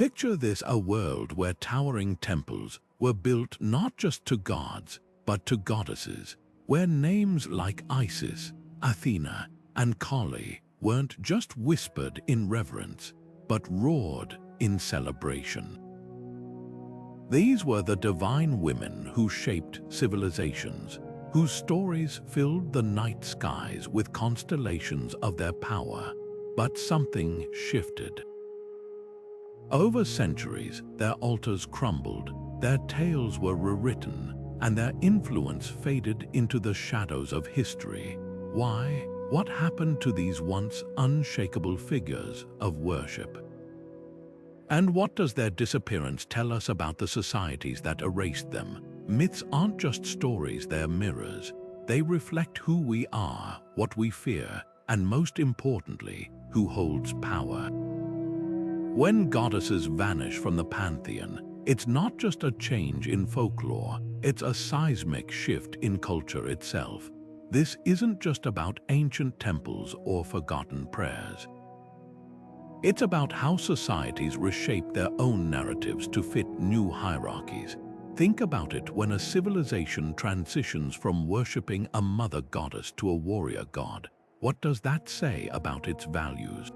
Picture this: a world where towering temples were built not just to gods, but to goddesses, where names like Isis, Athena, and Kali weren't just whispered in reverence, but roared in celebration. These were the divine women who shaped civilizations, whose stories filled the night skies with constellations of their power. But something shifted. Over centuries, their altars crumbled, their tales were rewritten, and their influence faded into the shadows of history. Why? What happened to these once unshakable figures of worship? And what does their disappearance tell us about the societies that erased them? Myths aren't just stories, they're mirrors. They reflect who we are, what we fear, and most importantly, who holds power. When goddesses vanish from the Pantheon, it's not just a change in folklore, it's a seismic shift in culture itself. This isn't just about ancient temples or forgotten prayers. It's about how societies reshape their own narratives to fit new hierarchies. Think about it: when a civilization transitions from worshipping a mother goddess to a warrior god, what does that say about its values?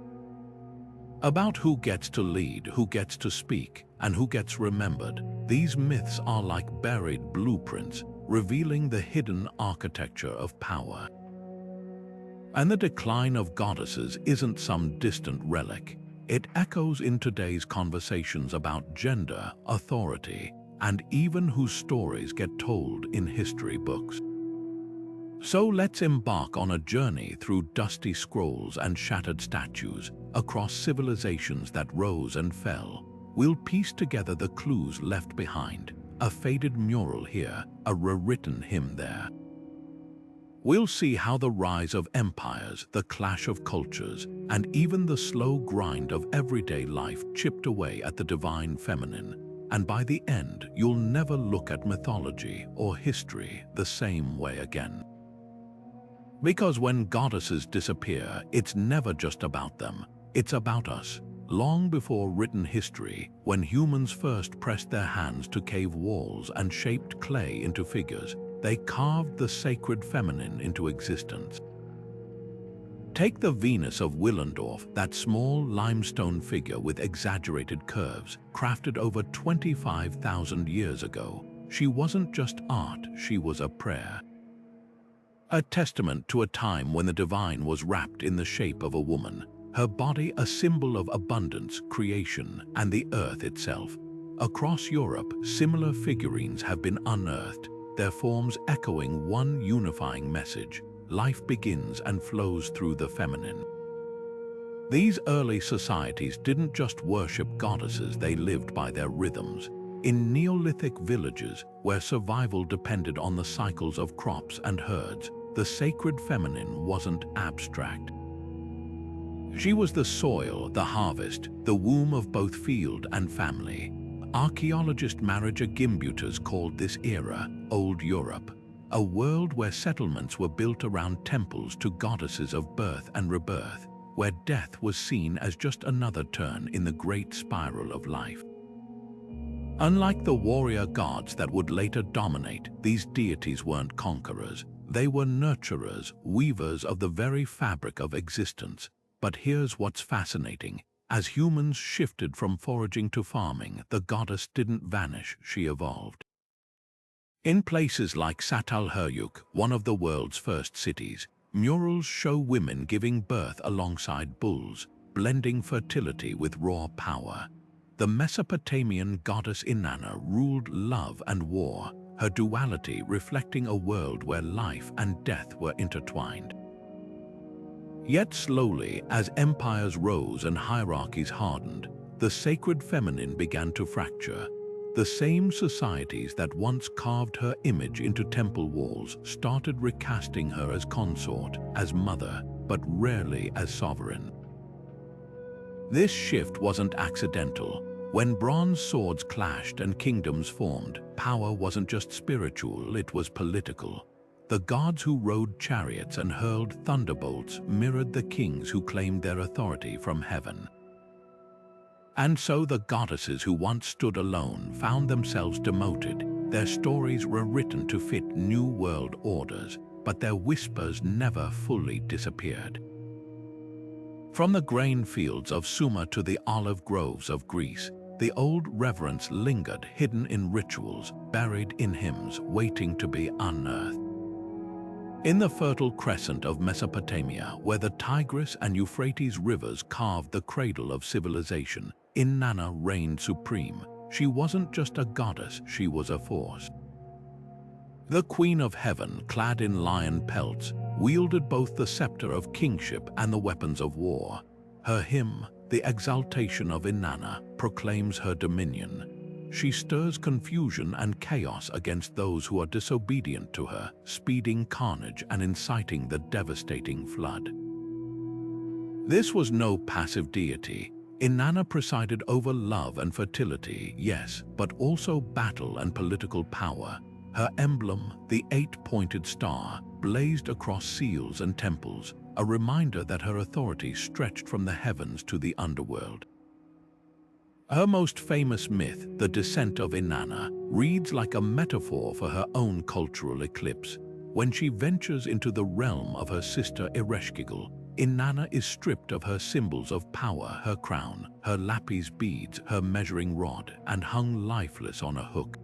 About who gets to lead, who gets to speak, and who gets remembered. These myths are like buried blueprints, revealing the hidden architecture of power. And the decline of goddesses isn't some distant relic. It echoes in today's conversations about gender, authority, and even whose stories get told in history books. So let's embark on a journey through dusty scrolls and shattered statues, across civilizations that rose and fell. We'll piece together the clues left behind: a faded mural here, a rewritten hymn there. We'll see how the rise of empires, the clash of cultures, and even the slow grind of everyday life chipped away at the divine feminine. And by the end, you'll never look at mythology or history the same way again. Because when goddesses disappear, it's never just about them, it's about us. Long before written history, when humans first pressed their hands to cave walls and shaped clay into figures, they carved the sacred feminine into existence. Take the Venus of Willendorf, that small limestone figure with exaggerated curves, crafted over 25,000 years ago. She wasn't just art, she was a prayer. A testament to a time when the divine was wrapped in the shape of a woman, her body a symbol of abundance, creation, and the earth itself. Across Europe, similar figurines have been unearthed, their forms echoing one unifying message: life begins and flows through the feminine. These early societies didn't just worship goddesses, they lived by their rhythms. In Neolithic villages, where survival depended on the cycles of crops and herds, the sacred feminine wasn't abstract. She was the soil, the harvest, the womb of both field and family. Archaeologist Marija Gimbutas called this era Old Europe, a world where settlements were built around temples to goddesses of birth and rebirth, where death was seen as just another turn in the great spiral of life. Unlike the warrior gods that would later dominate, these deities weren't conquerors. They were nurturers, weavers of the very fabric of existence. But here's what's fascinating. As humans shifted from foraging to farming, the goddess didn't vanish, she evolved. In places like Çatalhöyük, one of the world's first cities, murals show women giving birth alongside bulls, blending fertility with raw power. The Mesopotamian goddess Inanna ruled love and war, her duality reflecting a world where life and death were intertwined. Yet slowly, as empires rose and hierarchies hardened, the sacred feminine began to fracture. The same societies that once carved her image into temple walls started recasting her as consort, as mother, but rarely as sovereign. This shift wasn't accidental. When bronze swords clashed and kingdoms formed, power wasn't just spiritual, it was political. The gods who rode chariots and hurled thunderbolts mirrored the kings who claimed their authority from heaven. And so the goddesses who once stood alone found themselves demoted, their stories rewritten to fit new world orders, but their whispers never fully disappeared. From the grain fields of Sumer to the olive groves of Greece, the old reverence lingered, hidden in rituals, buried in hymns, waiting to be unearthed. In the fertile crescent of Mesopotamia, where the Tigris and Euphrates rivers carved the cradle of civilization, Inanna reigned supreme. She wasn't just a goddess, she was a force. The Queen of Heaven, clad in lion pelts, wielded both the scepter of kingship and the weapons of war. Her hymn, the exaltation of Inanna, proclaims her dominion. She stirs confusion and chaos against those who are disobedient to her, speeding carnage and inciting the devastating flood. This was no passive deity. Inanna presided over love and fertility, yes, but also battle and political power. Her emblem, the eight-pointed star, blazed across seals and temples, a reminder that her authority stretched from the heavens to the underworld. Her most famous myth, the descent of Inanna, reads like a metaphor for her own cultural eclipse. When she ventures into the realm of her sister Ereshkigal, Inanna is stripped of her symbols of power, her crown, her lapis beads, her measuring rod, and hung lifeless on a hook.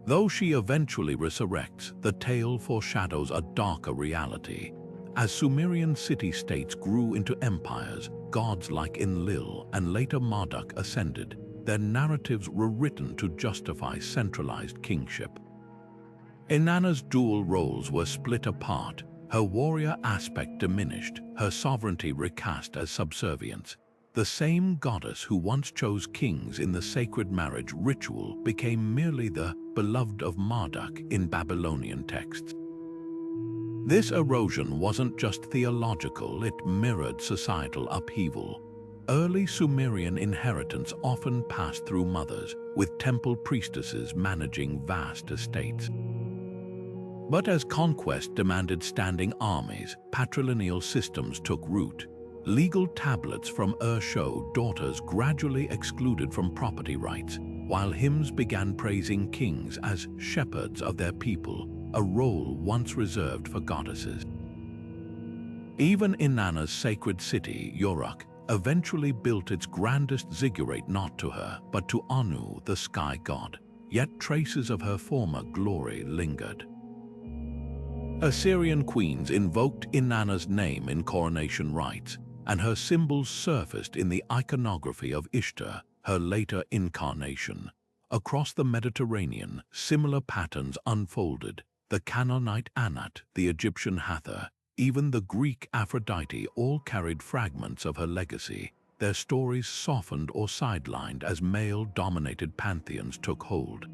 Though she eventually resurrects, the tale foreshadows a darker reality. As Sumerian city-states grew into empires, gods like Enlil and later Marduk ascended, their narratives were written to justify centralized kingship. Inanna's dual roles were split apart, her warrior aspect diminished, her sovereignty recast as subservience. The same goddess who once chose kings in the sacred marriage ritual became merely the beloved of Marduk in Babylonian texts. This erosion wasn't just theological, it mirrored societal upheaval. Early Sumerian inheritance often passed through mothers, with temple priestesses managing vast estates. But as conquest demanded standing armies, patrilineal systems took root. Legal tablets from showed daughters gradually excluded from property rights, while hymns began praising kings as shepherds of their people, a role once reserved for goddesses. Even Inanna's sacred city, Uruk, eventually built its grandest ziggurat not to her, but to Anu, the sky god, yet traces of her former glory lingered. Assyrian queens invoked Inanna's name in coronation rites, and her symbols surfaced in the iconography of Ishtar, her later incarnation. Across the Mediterranean, similar patterns unfolded. The Canaanite Anat, the Egyptian Hathor, even the Greek Aphrodite all carried fragments of her legacy. Their stories softened or sidelined as male-dominated pantheons took hold.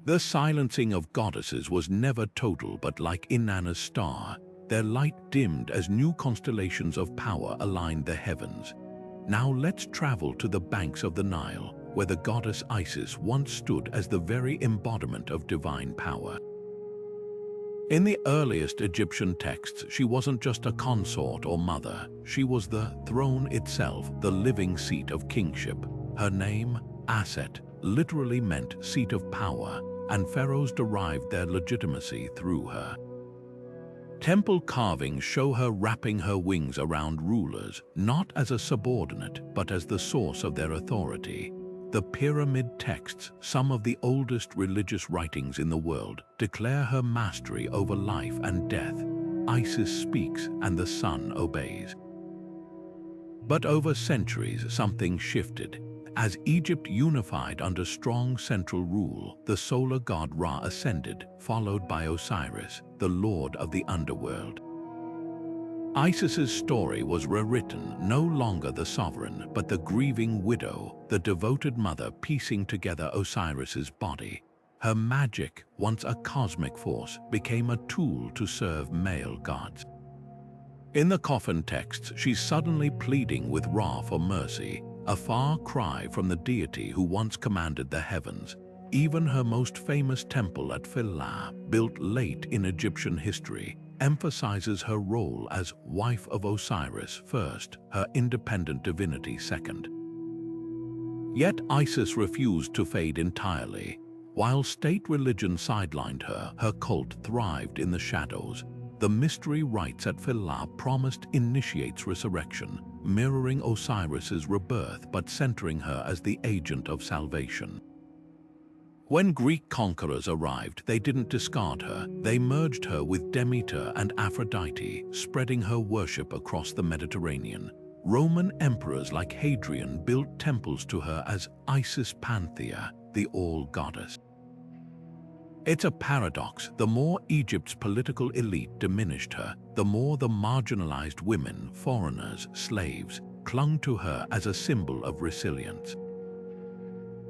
The silencing of goddesses was never total, but like Inanna's star, their light dimmed as new constellations of power aligned the heavens. Now let's travel to the banks of the Nile, where the goddess Isis once stood as the very embodiment of divine power. In the earliest Egyptian texts, she wasn't just a consort or mother, she was the throne itself, the living seat of kingship. Her name, Aset, literally meant seat of power, and pharaohs derived their legitimacy through her. Temple carvings show her wrapping her wings around rulers, not as a subordinate, but as the source of their authority. The pyramid texts, some of the oldest religious writings in the world, declare her mastery over life and death. Isis speaks and the sun obeys. But over centuries, something shifted. As Egypt unified under strong central rule, the solar god Ra ascended, followed by Osiris, the lord of the underworld. Isis's story was rewritten, no longer the sovereign, but the grieving widow, the devoted mother piecing together Osiris's body. Her magic, once a cosmic force, became a tool to serve male gods. In the coffin texts, she's suddenly pleading with Ra for mercy, a far cry from the deity who once commanded the heavens. Even her most famous temple at Philae, built late in Egyptian history, emphasizes her role as wife of Osiris first, her independent divinity second. Yet Isis refused to fade entirely. While state religion sidelined her, her cult thrived in the shadows. The mystery rites at Philae promised initiates resurrection, mirroring Osiris's rebirth but centering her as the agent of salvation. When Greek conquerors arrived, they didn't discard her. They merged her with Demeter and Aphrodite, spreading her worship across the Mediterranean. Roman emperors like Hadrian built temples to her as Isis Pantheon, the all-goddess. It's a paradox. The more Egypt's political elite diminished her, the more the marginalized women, foreigners, slaves, clung to her as a symbol of resilience.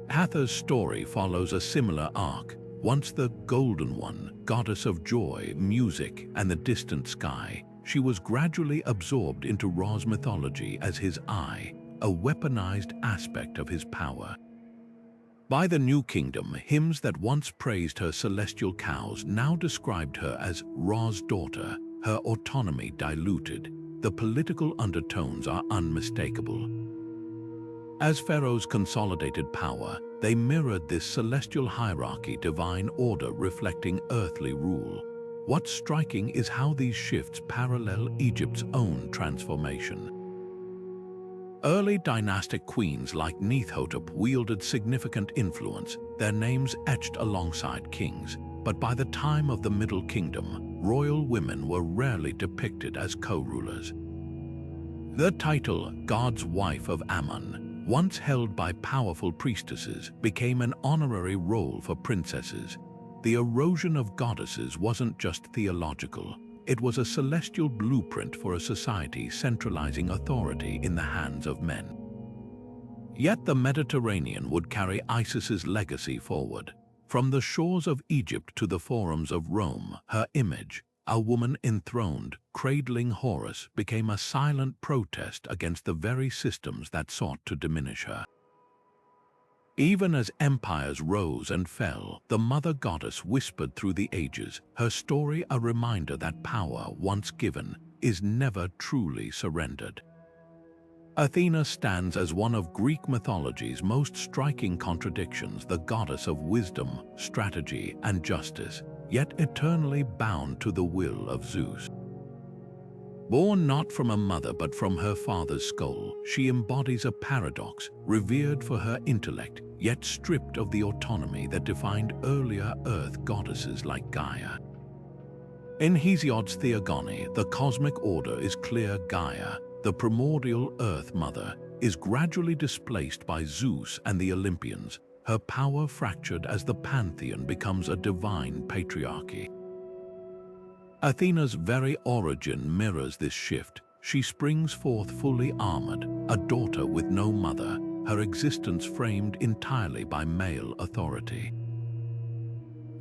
Hathor's story follows a similar arc. Once the Golden One, goddess of joy, music, and the distant sky, she was gradually absorbed into Ra's mythology as his eye, a weaponized aspect of his power. By the New Kingdom, hymns that once praised her celestial cows now described her as Ra's daughter, her autonomy diluted. The political undertones are unmistakable. As pharaohs consolidated power, they mirrored this celestial hierarchy, divine order reflecting earthly rule. What's striking is how these shifts parallel Egypt's own transformation. Early dynastic queens like Nephthotep wielded significant influence, their names etched alongside kings. But by the time of the Middle Kingdom, royal women were rarely depicted as co-rulers. The title, God's Wife of Ammon, once held by powerful priestesses, became an honorary role for princesses. The erosion of goddesses wasn't just theological. It was a celestial blueprint for a society centralizing authority in the hands of men. Yet the Mediterranean would carry Isis's legacy forward. From the shores of Egypt to the forums of Rome, her image, a woman enthroned, cradling Horus, became a silent protest against the very systems that sought to diminish her. Even as empires rose and fell, the mother goddess whispered through the ages, her story a reminder that power, once given, is never truly surrendered. Athena stands as one of Greek mythology's most striking contradictions, the goddess of wisdom, strategy, and justice, yet eternally bound to the will of Zeus. Born not from a mother but from her father's skull, she embodies a paradox, revered for her intellect, yet stripped of the autonomy that defined earlier earth goddesses like Gaia. In Hesiod's Theogony, the cosmic order is clear. Gaia, the primordial earth mother, is gradually displaced by Zeus and the Olympians, her power fractured as the Pantheon becomes a divine patriarchy. Athena's very origin mirrors this shift. She springs forth fully armored, a daughter with no mother, her existence framed entirely by male authority.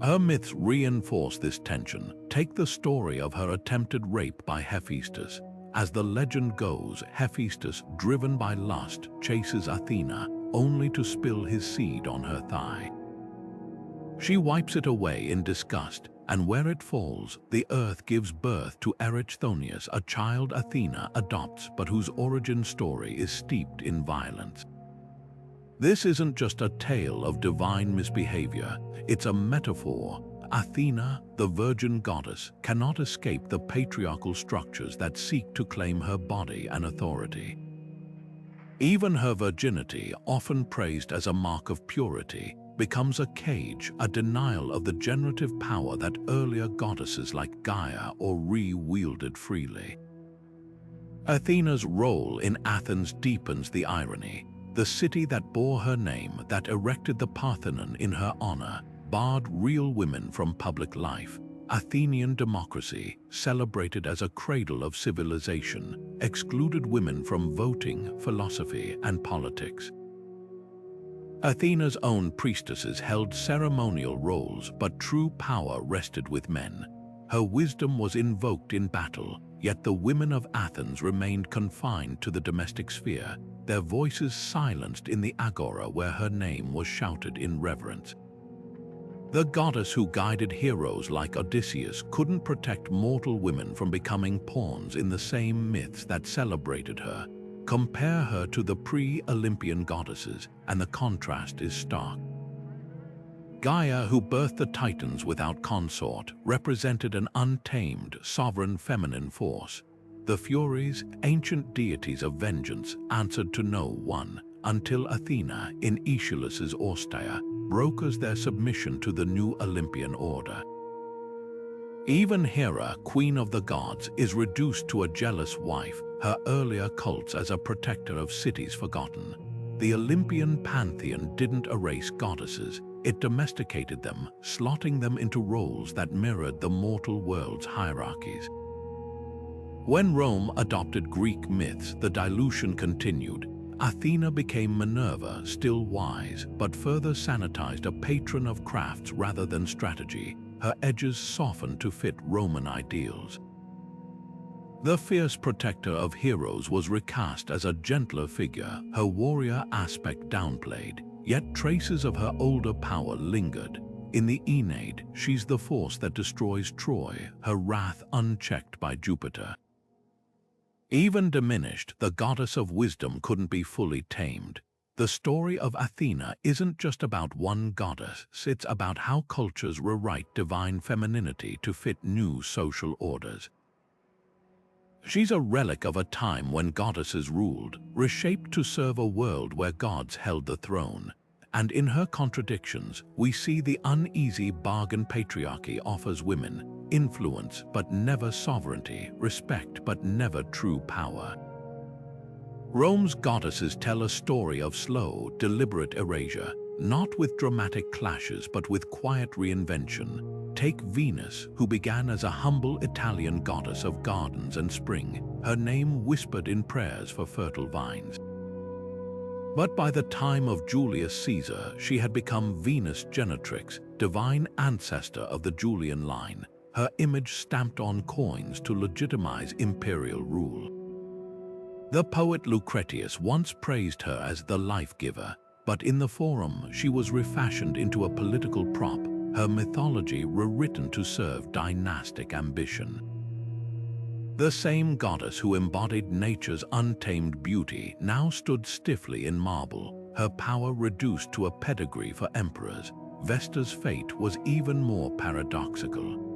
Her myths reinforce this tension. Take the story of her attempted rape by Hephaestus. As the legend goes, Hephaestus, driven by lust, chases Athena, only to spill his seed on her thigh. She wipes it away in disgust, and where it falls, the earth gives birth to Erychthonius, a child Athena adopts but whose origin story is steeped in violence. This isn't just a tale of divine misbehavior, it's a metaphor. Athena, the virgin goddess, cannot escape the patriarchal structures that seek to claim her body and authority. Even her virginity, often praised as a mark of purity, becomes a cage, a denial of the generative power that earlier goddesses like Gaia or Re wielded freely. Athena's role in Athens deepens the irony. The city that bore her name, that erected the Parthenon in her honor, barred real women from public life. Athenian democracy, celebrated as a cradle of civilization, excluded women from voting, philosophy, and politics. Athena's own priestesses held ceremonial roles, but true power rested with men. Her wisdom was invoked in battle, yet the women of Athens remained confined to the domestic sphere, their voices silenced in the agora where her name was shouted in reverence. The goddess who guided heroes like Odysseus couldn't protect mortal women from becoming pawns in the same myths that celebrated her. Compare her to the pre-Olympian goddesses, and the contrast is stark. Gaia, who birthed the Titans without consort, represented an untamed, sovereign feminine force. The Furies, ancient deities of vengeance, answered to no one, until Athena, in Aeschylus's Orsteia, brokers their submission to the new Olympian order. Even Hera, queen of the gods, is reduced to a jealous wife, her earlier cults as a protector of cities forgotten. The Olympian Pantheon didn't erase goddesses, it domesticated them, slotting them into roles that mirrored the mortal world's hierarchies. When Rome adopted Greek myths, the dilution continued. Athena became Minerva, still wise, but further sanitized, a patron of crafts rather than strategy. Her edges softened to fit Roman ideals. The fierce protector of heroes was recast as a gentler figure, her warrior aspect downplayed, yet traces of her older power lingered. In the Aeneid, she's the force that destroys Troy, her wrath unchecked by Jupiter. Even diminished, the goddess of wisdom couldn't be fully tamed. The story of Athena isn't just about one goddess, it's about how cultures rewrite divine femininity to fit new social orders. She's a relic of a time when goddesses ruled, reshaped to serve a world where gods held the throne. And in her contradictions, we see the uneasy bargain patriarchy offers women: influence but never sovereignty, respect but never true power. Rome's goddesses tell a story of slow, deliberate erasure, not with dramatic clashes but with quiet reinvention. Take Venus, who began as a humble Italian goddess of gardens and spring, her name whispered in prayers for fertile vines. But by the time of Julius Caesar, she had become Venus Genetrix, divine ancestor of the Julian line, her image stamped on coins to legitimize imperial rule. The poet Lucretius once praised her as the life-giver, but in the Forum she was refashioned into a political prop, her mythology rewritten to serve dynastic ambition. The same goddess who embodied nature's untamed beauty now stood stiffly in marble, her power reduced to a pedigree for emperors. Vesta's fate was even more paradoxical.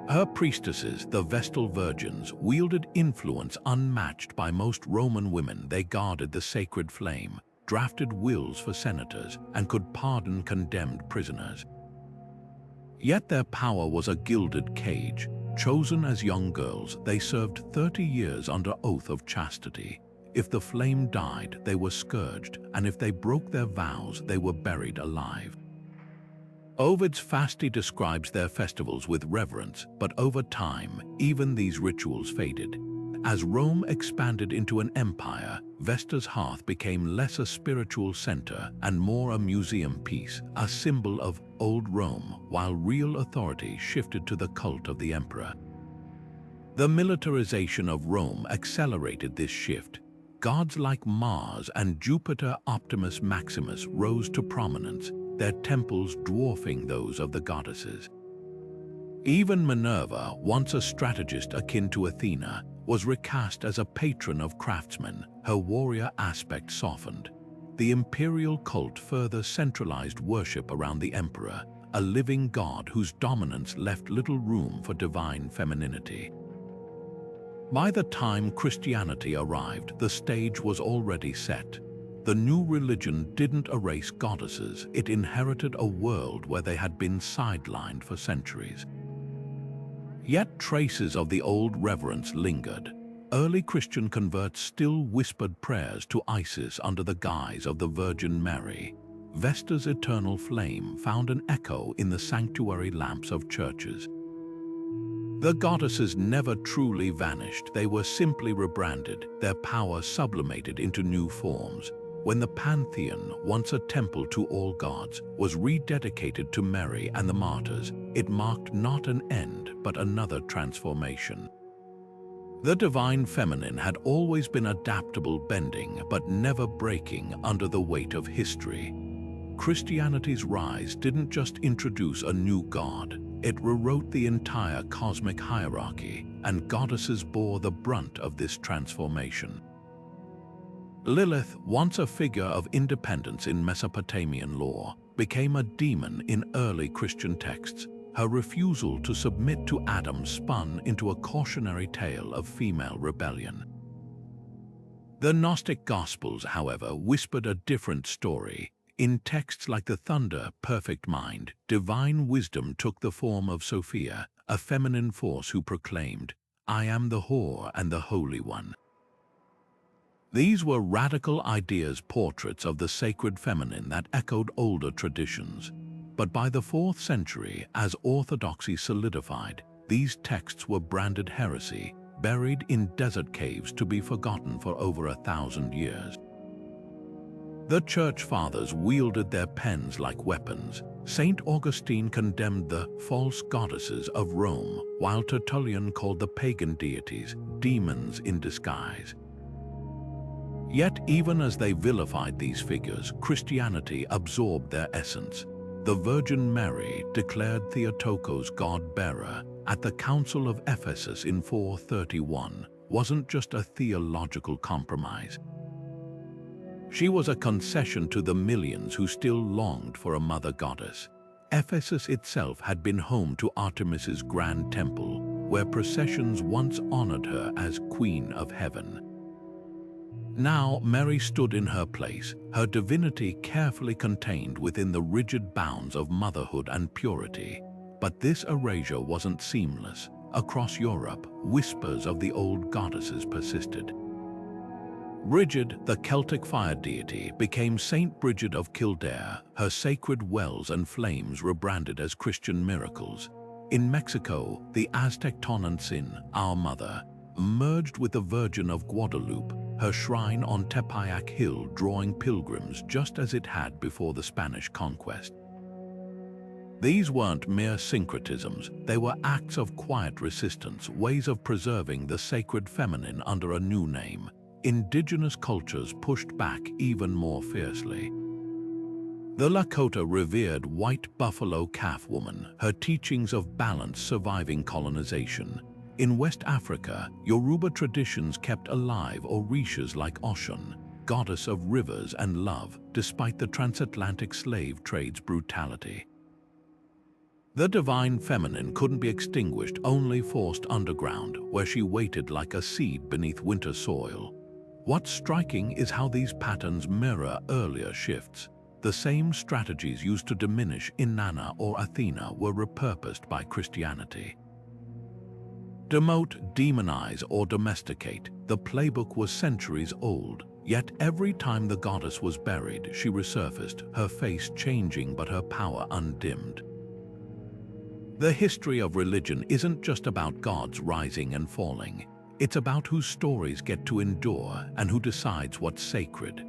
Her priestesses, the Vestal Virgins, wielded influence unmatched by most Roman women. They guarded the sacred flame, drafted wills for senators, and could pardon condemned prisoners. Yet their power was a gilded cage. Chosen as young girls, they served 30 years under oath of chastity. If the flame died, they were scourged, and if they broke their vows, they were buried alive. Ovid's Fasti describes their festivals with reverence, but over time, even these rituals faded. As Rome expanded into an empire, Vesta's hearth became less a spiritual center and more a museum piece, a symbol of old Rome, while real authority shifted to the cult of the emperor. The militarization of Rome accelerated this shift. Gods like Mars and Jupiter Optimus Maximus rose to prominence, their temples dwarfing those of the goddesses. Even Minerva, once a strategist akin to Athena, was recast as a patron of craftsmen, her warrior aspect softened. The imperial cult further centralized worship around the emperor, a living god whose dominance left little room for divine femininity. By the time Christianity arrived, the stage was already set. The new religion didn't erase goddesses, it inherited a world where they had been sidelined for centuries. Yet traces of the old reverence lingered. Early Christian converts still whispered prayers to Isis under the guise of the Virgin Mary. Vesta's eternal flame found an echo in the sanctuary lamps of churches. The goddesses never truly vanished, they were simply rebranded, their power sublimated into new forms. When the Pantheon, once a temple to all gods, was rededicated to Mary and the martyrs, it marked not an end, but another transformation. The divine feminine had always been adaptable, bending, but never breaking under the weight of history. Christianity's rise didn't just introduce a new god, it rewrote the entire cosmic hierarchy, and goddesses bore the brunt of this transformation. Lilith, once a figure of independence in Mesopotamian lore, became a demon in early Christian texts. Her refusal to submit to Adam spun into a cautionary tale of female rebellion. The Gnostic Gospels, however, whispered a different story. In texts like the Thunder, Perfect Mind, divine wisdom took the form of Sophia, a feminine force who proclaimed, "I am the whore and the Holy One." These were radical ideas, portraits of the sacred feminine that echoed older traditions. But by the 4th century, as orthodoxy solidified, these texts were branded heresy, buried in desert caves to be forgotten for over 1,000 years. The Church Fathers wielded their pens like weapons. Saint Augustine condemned the false goddesses of Rome, while Tertullian called the pagan deities demons in disguise. Yet even as they vilified these figures, Christianity absorbed their essence. The Virgin Mary, declared Theotokos God-bearer at the Council of Ephesus in 431, wasn't just a theological compromise. She was a concession to the millions who still longed for a mother goddess. Ephesus itself had been home to Artemis's grand temple, where processions once honored her as Queen of Heaven. Now Mary stood in her place, her divinity carefully contained within the rigid bounds of motherhood and purity. But this erasure wasn't seamless. Across Europe, whispers of the old goddesses persisted. Brigid, the Celtic fire deity, became Saint Brigid of Kildare, her sacred wells and flames rebranded as Christian miracles. In Mexico, the Aztec Tonantzin, Our Mother, merged with the Virgin of Guadalupe, her shrine on Tepeyac Hill drawing pilgrims just as it had before the Spanish conquest. These weren't mere syncretisms, they were acts of quiet resistance, ways of preserving the sacred feminine under a new name. Indigenous cultures pushed back even more fiercely. The Lakota revered white buffalo calf woman, her teachings of balance surviving colonization. In West Africa, Yoruba traditions kept alive Orishas like Oshun, goddess of rivers and love, despite the transatlantic slave trade's brutality. The divine feminine couldn't be extinguished, only forced underground, where she waited like a seed beneath winter soil. What's striking is how these patterns mirror earlier shifts. The same strategies used to diminish Inanna or Athena were repurposed by Christianity. Demote, demonize, or domesticate. The playbook was centuries old, yet every time the goddess was buried, she resurfaced, her face changing but her power undimmed. The history of religion isn't just about gods rising and falling. It's about whose stories get to endure and who decides what's sacred.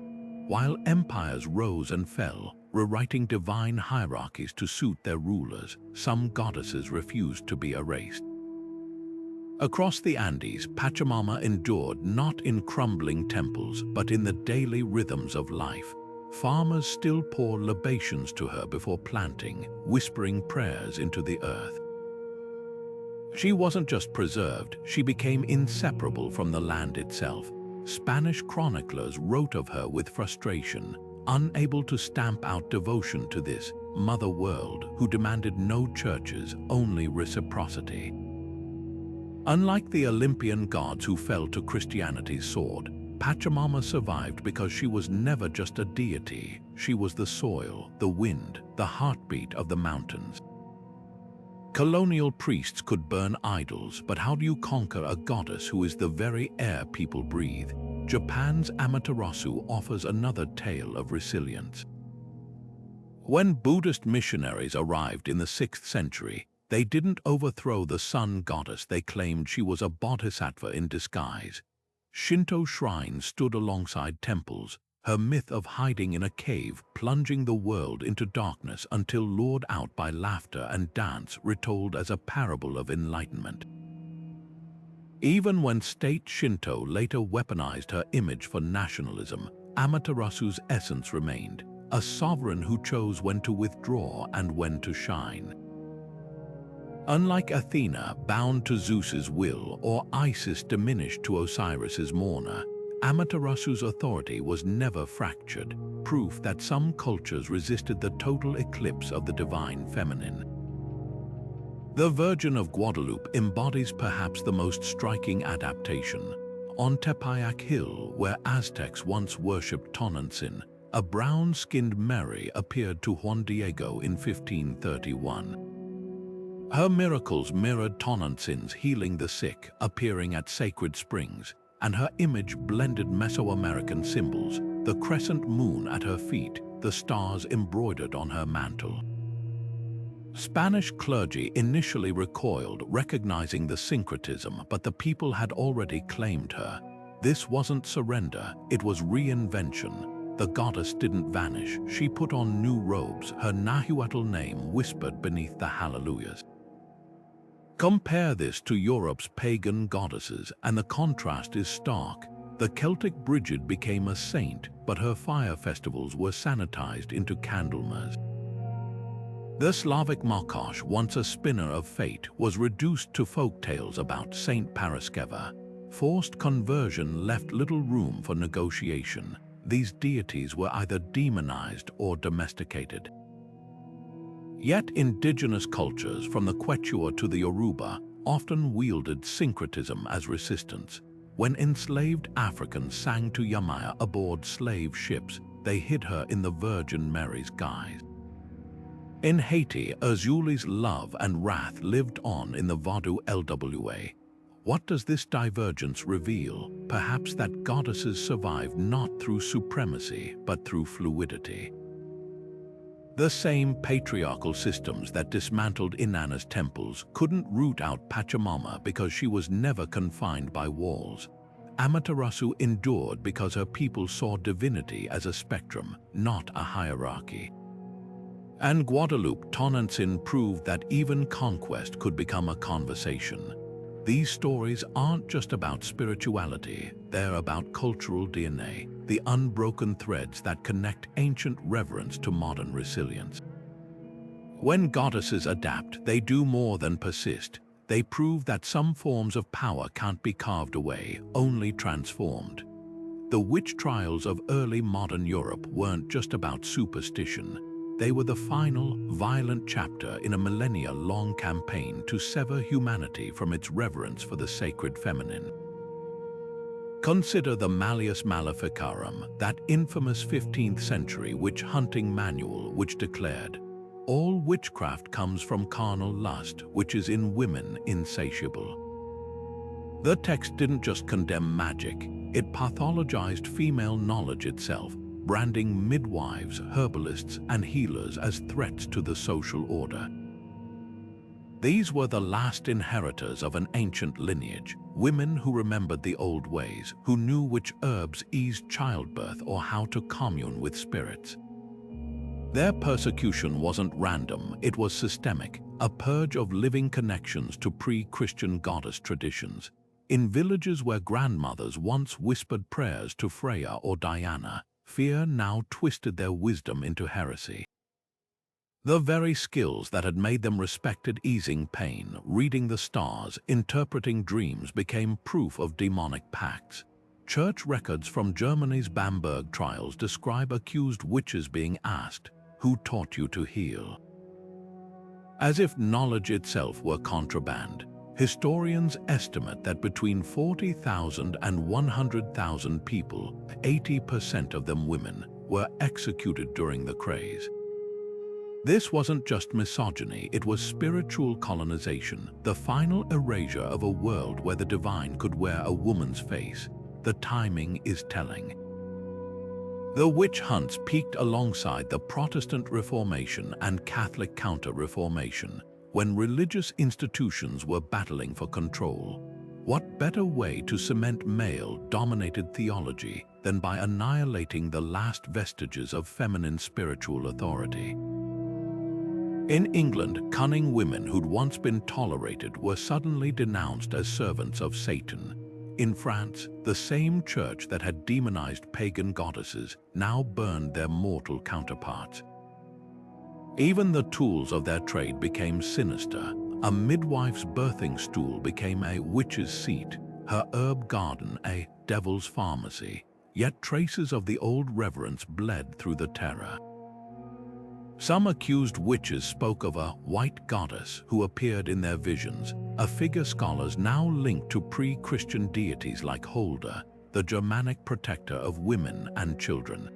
While empires rose and fell, rewriting divine hierarchies to suit their rulers, some goddesses refused to be erased. Across the Andes, Pachamama endured not in crumbling temples, but in the daily rhythms of life. Farmers still pour libations to her before planting, whispering prayers into the earth. She wasn't just preserved, she became inseparable from the land itself. Spanish chroniclers wrote of her with frustration, unable to stamp out devotion to this mother world who demanded no churches, only reciprocity. Unlike the Olympian gods who fell to Christianity's sword, Pachamama survived because she was never just a deity. She was the soil, the wind, the heartbeat of the mountains. Colonial priests could burn idols, but how do you conquer a goddess who is the very air people breathe? Japan's Amaterasu offers another tale of resilience. When Buddhist missionaries arrived in the 6th century, they didn't overthrow the sun goddess. They claimed she was a bodhisattva in disguise. Shinto shrines stood alongside temples, her myth of hiding in a cave, plunging the world into darkness until lured out by laughter and dance, retold as a parable of enlightenment. Even when state Shinto later weaponized her image for nationalism, Amaterasu's essence remained, a sovereign who chose when to withdraw and when to shine. Unlike Athena, bound to Zeus's will, or Isis diminished to Osiris's mourner, Amaterasu's authority was never fractured, proof that some cultures resisted the total eclipse of the divine feminine. The Virgin of Guadalupe embodies perhaps the most striking adaptation. On Tepeyac Hill, where Aztecs once worshipped Tonantzin, a brown-skinned Mary appeared to Juan Diego in 1531. Her miracles mirrored Tonantzin's healing the sick, appearing at sacred springs, and her image blended Mesoamerican symbols, the crescent moon at her feet, the stars embroidered on her mantle. Spanish clergy initially recoiled, recognizing the syncretism, but the people had already claimed her. This wasn't surrender, it was reinvention. The goddess didn't vanish, she put on new robes, her Nahuatl name whispered beneath the hallelujahs. Compare this to Europe's pagan goddesses, and the contrast is stark. The Celtic Brigid became a saint, but her fire festivals were sanitized into Candlemas. The Slavic Makosh, once a spinner of fate, was reduced to folk tales about Saint Paraskeva. Forced conversion left little room for negotiation. These deities were either demonized or domesticated. Yet indigenous cultures, from the Quechua to the Yoruba, often wielded syncretism as resistance. When enslaved Africans sang to Yamaya aboard slave ships, they hid her in the Virgin Mary's guise. In Haiti, Urzuli's love and wrath lived on in the Vodou LWA. What does this divergence reveal? Perhaps that goddesses survived not through supremacy, but through fluidity. The same patriarchal systems that dismantled Inanna's temples couldn't root out Pachamama because she was never confined by walls. Amaterasu endured because her people saw divinity as a spectrum, not a hierarchy. And Guadalupe Tonantzin proved that even conquest could become a conversation. These stories aren't just about spirituality, they're about cultural DNA, the unbroken threads that connect ancient reverence to modern resilience. When goddesses adapt, they do more than persist. They prove that some forms of power can't be carved away, only transformed. The witch trials of early modern Europe weren't just about superstition. They were the final, violent chapter in a millennia-long campaign to sever humanity from its reverence for the sacred feminine. Consider the Malleus Maleficarum, that infamous 15th century witch-hunting manual which declared, "All witchcraft comes from carnal lust, which is in women insatiable." The text didn't just condemn magic, it pathologized female knowledge itself, branding midwives, herbalists, and healers as threats to the social order. These were the last inheritors of an ancient lineage, women who remembered the old ways, who knew which herbs eased childbirth or how to commune with spirits. Their persecution wasn't random, it was systemic, a purge of living connections to pre-Christian goddess traditions. In villages where grandmothers once whispered prayers to Freya or Diana, fear now twisted their wisdom into heresy. The very skills that had made them respected easing pain, reading the stars, interpreting dreams became proof of demonic pacts. Church records from Germany's Bamberg trials describe accused witches being asked, "Who taught you to heal?" As if knowledge itself were contraband. Historians estimate that between 40,000 and 100,000 people, 80% of them women, were executed during the craze. This wasn't just misogyny, it was spiritual colonization, the final erasure of a world where the divine could wear a woman's face. The timing is telling. The witch hunts peaked alongside the Protestant Reformation and Catholic Counter-Reformation, when religious institutions were battling for control. What better way to cement male-dominated theology than by annihilating the last vestiges of feminine spiritual authority? In England, cunning women who'd once been tolerated were suddenly denounced as servants of Satan. In France, the same church that had demonized pagan goddesses now burned their mortal counterparts. Even the tools of their trade became sinister. A midwife's birthing stool became a witch's seat. her herb garden a devil's pharmacy, yet traces of the old reverence bled through the terror. Some accused witches spoke of a white goddess who appeared in their visions, a figure scholars now link to pre-Christian deities like Holder, the Germanic protector of women and children.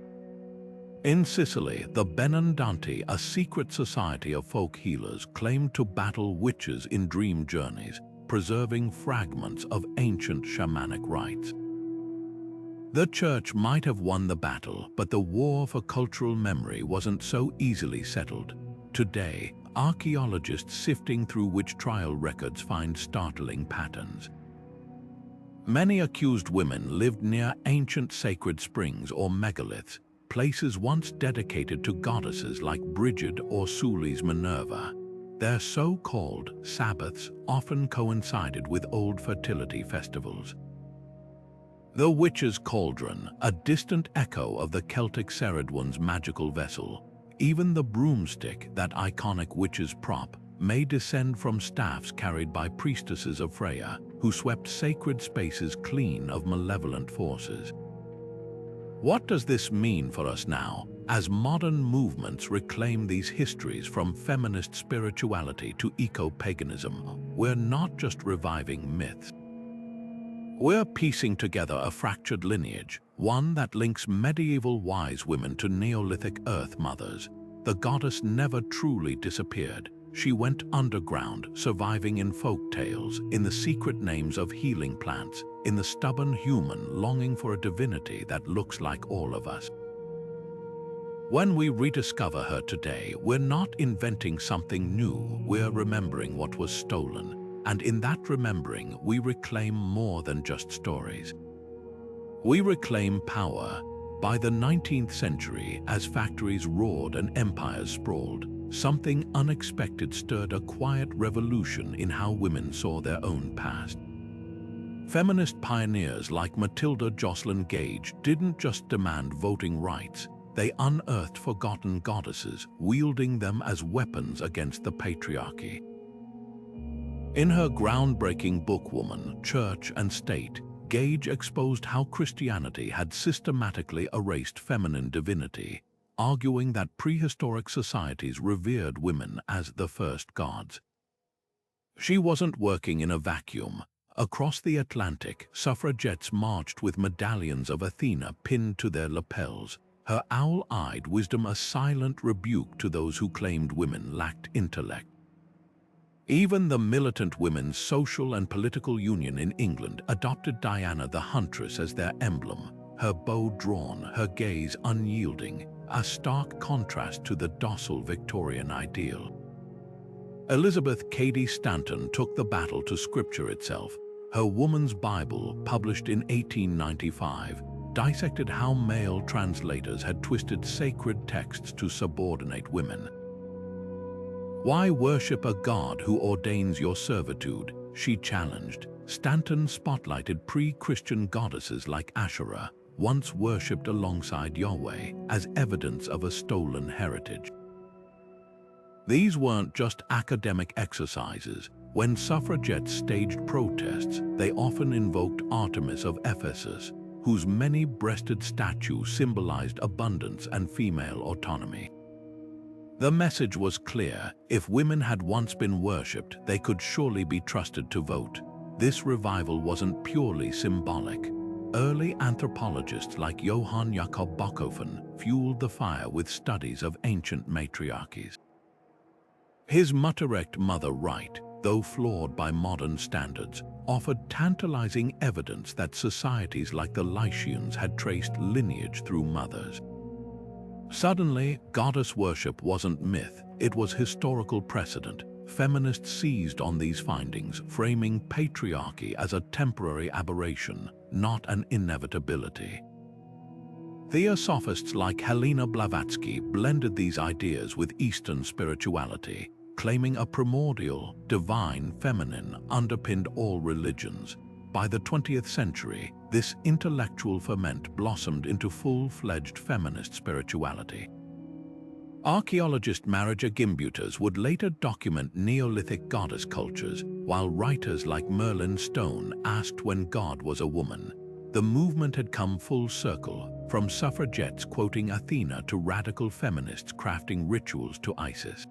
In Sicily, the Benandanti, a secret society of folk healers, claimed to battle witches in dream journeys, preserving fragments of ancient shamanic rites. The church might have won the battle, but the war for cultural memory wasn't so easily settled. Today, archaeologists sifting through witch trial records find startling patterns. Many accused women lived near ancient sacred springs or megaliths, places once dedicated to goddesses like Brigid or Suli's Minerva. Their so-called Sabbaths often coincided with old fertility festivals. The Witch's Cauldron, a distant echo of the Celtic Ceridwen's magical vessel, even the broomstick, that iconic witch's prop, may descend from staffs carried by priestesses of Freya, who swept sacred spaces clean of malevolent forces. What does this mean for us now, as modern movements reclaim these histories from feminist spirituality to eco-paganism? We're not just reviving myths. We're piecing together a fractured lineage, one that links medieval wise women to Neolithic earth mothers. The goddess never truly disappeared. She went underground, surviving in folk tales, in the secret names of healing plants, in the stubborn human longing for a divinity that looks like all of us. When we rediscover her today, we're not inventing something new, we're remembering what was stolen. And in that remembering, we reclaim more than just stories. We reclaim power. By the 19th century, as factories roared and empires sprawled, something unexpected stirred a quiet revolution in how women saw their own past. Feminist pioneers like Matilda Jocelyn Gage didn't just demand voting rights, they unearthed forgotten goddesses, wielding them as weapons against the patriarchy. In her groundbreaking book Woman, Church and State, Gage exposed how Christianity had systematically erased feminine divinity, arguing that prehistoric societies revered women as the first gods. She wasn't working in a vacuum. Across the Atlantic, suffragettes marched with medallions of Athena pinned to their lapels, her owl-eyed wisdom a silent rebuke to those who claimed women lacked intellect. Even the militant Women's Social and Political Union in England adopted Diana the Huntress as their emblem, her bow drawn, her gaze unyielding, a stark contrast to the docile Victorian ideal. Elizabeth Cady Stanton took the battle to scripture itself. Her Woman's Bible, published in 1895, dissected how male translators had twisted sacred texts to subordinate women. Why worship a god who ordains your servitude? She challenged. Stanton spotlighted pre-Christian goddesses like Asherah, once worshipped alongside Yahweh, as evidence of a stolen heritage. These weren't just academic exercises. When suffragettes staged protests, they often invoked Artemis of Ephesus, whose many-breasted statue symbolized abundance and female autonomy. The message was clear: if women had once been worshipped, they could surely be trusted to vote. This revival wasn't purely symbolic. Early anthropologists like Johann Jakob Bockhofen fueled the fire with studies of ancient matriarchies. His Mutterrecht Mother Rite, though flawed by modern standards, offered tantalizing evidence that societies like the Lycians had traced lineage through mothers. Suddenly, goddess worship wasn't myth, it was historical precedent. Feminists seized on these findings, framing patriarchy as a temporary aberration, not an inevitability. Theosophists like Helena Blavatsky blended these ideas with Eastern spirituality, claiming a primordial, divine feminine underpinned all religions. By the 20th century, this intellectual ferment blossomed into full-fledged feminist spirituality. Archaeologist Marija Gimbutas would later document Neolithic goddess cultures, while writers like Merlin Stone asked when God was a woman. The movement had come full circle, from suffragettes quoting Athena to radical feminists crafting rituals to Isis.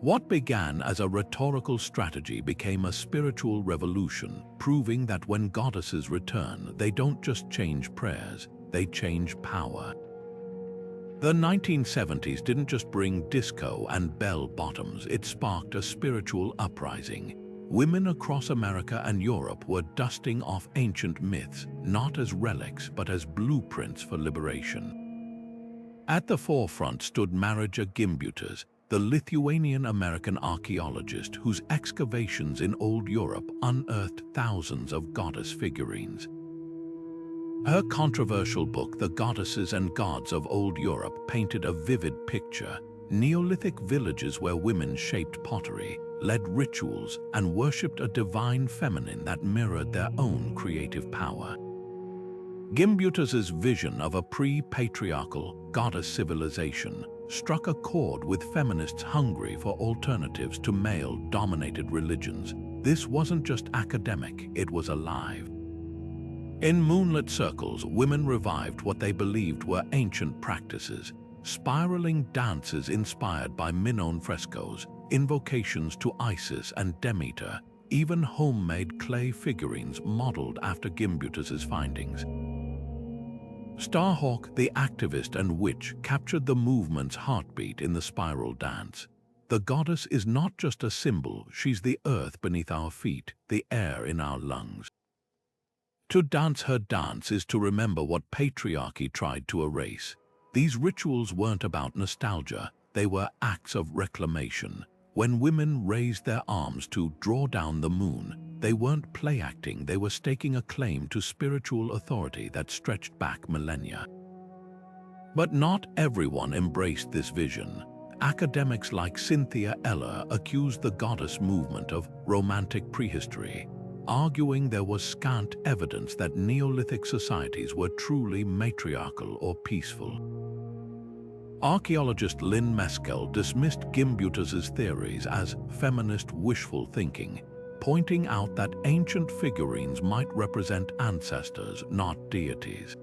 What began as a rhetorical strategy became a spiritual revolution, proving that when goddesses return, they don't just change prayers, they change power. The 1970s didn't just bring disco and bell-bottoms, it sparked a spiritual uprising. Women across America and Europe were dusting off ancient myths, not as relics but as blueprints for liberation. At the forefront stood Marija Gimbutas, the Lithuanian-American archaeologist whose excavations in Old Europe unearthed thousands of goddess figurines. Her controversial book, The Goddesses and Gods of Old Europe, painted a vivid picture: Neolithic villages where women shaped pottery, led rituals, and worshipped a divine feminine that mirrored their own creative power. Gimbutas's vision of a pre-patriarchal goddess civilization struck a chord with feminists hungry for alternatives to male-dominated religions. This wasn't just academic, it was alive. In moonlit circles, women revived what they believed were ancient practices: spiraling dances inspired by Minoan frescoes, invocations to Isis and Demeter, even homemade clay figurines modeled after Gimbutas's findings. Starhawk, the activist and witch, captured the movement's heartbeat in the spiral dance. The goddess is not just a symbol, she's the earth beneath our feet, the air in our lungs. To dance her dance is to remember what patriarchy tried to erase. These rituals weren't about nostalgia, they were acts of reclamation. When women raised their arms to draw down the moon, they weren't play acting, they were staking a claim to spiritual authority that stretched back millennia. But not everyone embraced this vision. Academics like Cynthia Eller accused the goddess movement of romantic prehistory, arguing there was scant evidence that Neolithic societies were truly matriarchal or peaceful. Archaeologist Lynn Meskel dismissed Gimbutas's theories as feminist wishful thinking, pointing out that ancient figurines might represent ancestors, not deities.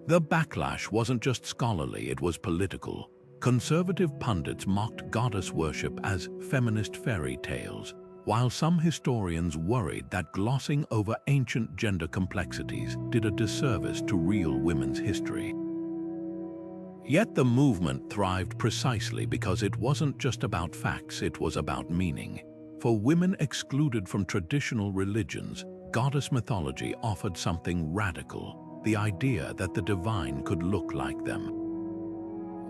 The backlash wasn't just scholarly, it was political. Conservative pundits mocked goddess worship as feminist fairy tales, while some historians worried that glossing over ancient gender complexities did a disservice to real women's history. Yet the movement thrived precisely because it wasn't just about facts, it was about meaning. For women excluded from traditional religions, goddess mythology offered something radical: the idea that the divine could look like them.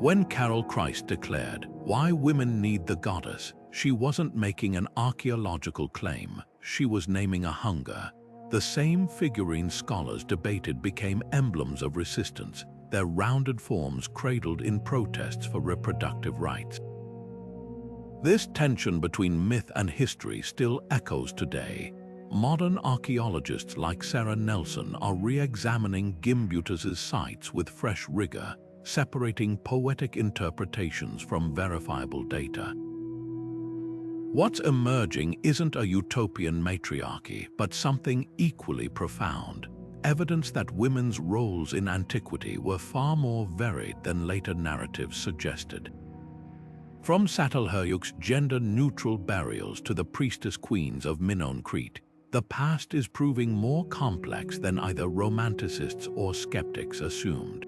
When Carol Christ declared, "Why women need the goddess," she wasn't making an archaeological claim, she was naming a hunger. The same figurine scholars debated became emblems of resistance, their rounded forms cradled in protests for reproductive rights. This tension between myth and history still echoes today. Modern archaeologists like Sarah Nelson are re-examining Gimbutas's sites with fresh rigor, separating poetic interpretations from verifiable data. What's emerging isn't a utopian matriarchy, but something equally profound: evidence that women's roles in antiquity were far more varied than later narratives suggested. From Çatalhöyük's gender-neutral burials to the priestess queens of Minoan Crete, the past is proving more complex than either romanticists or skeptics assumed.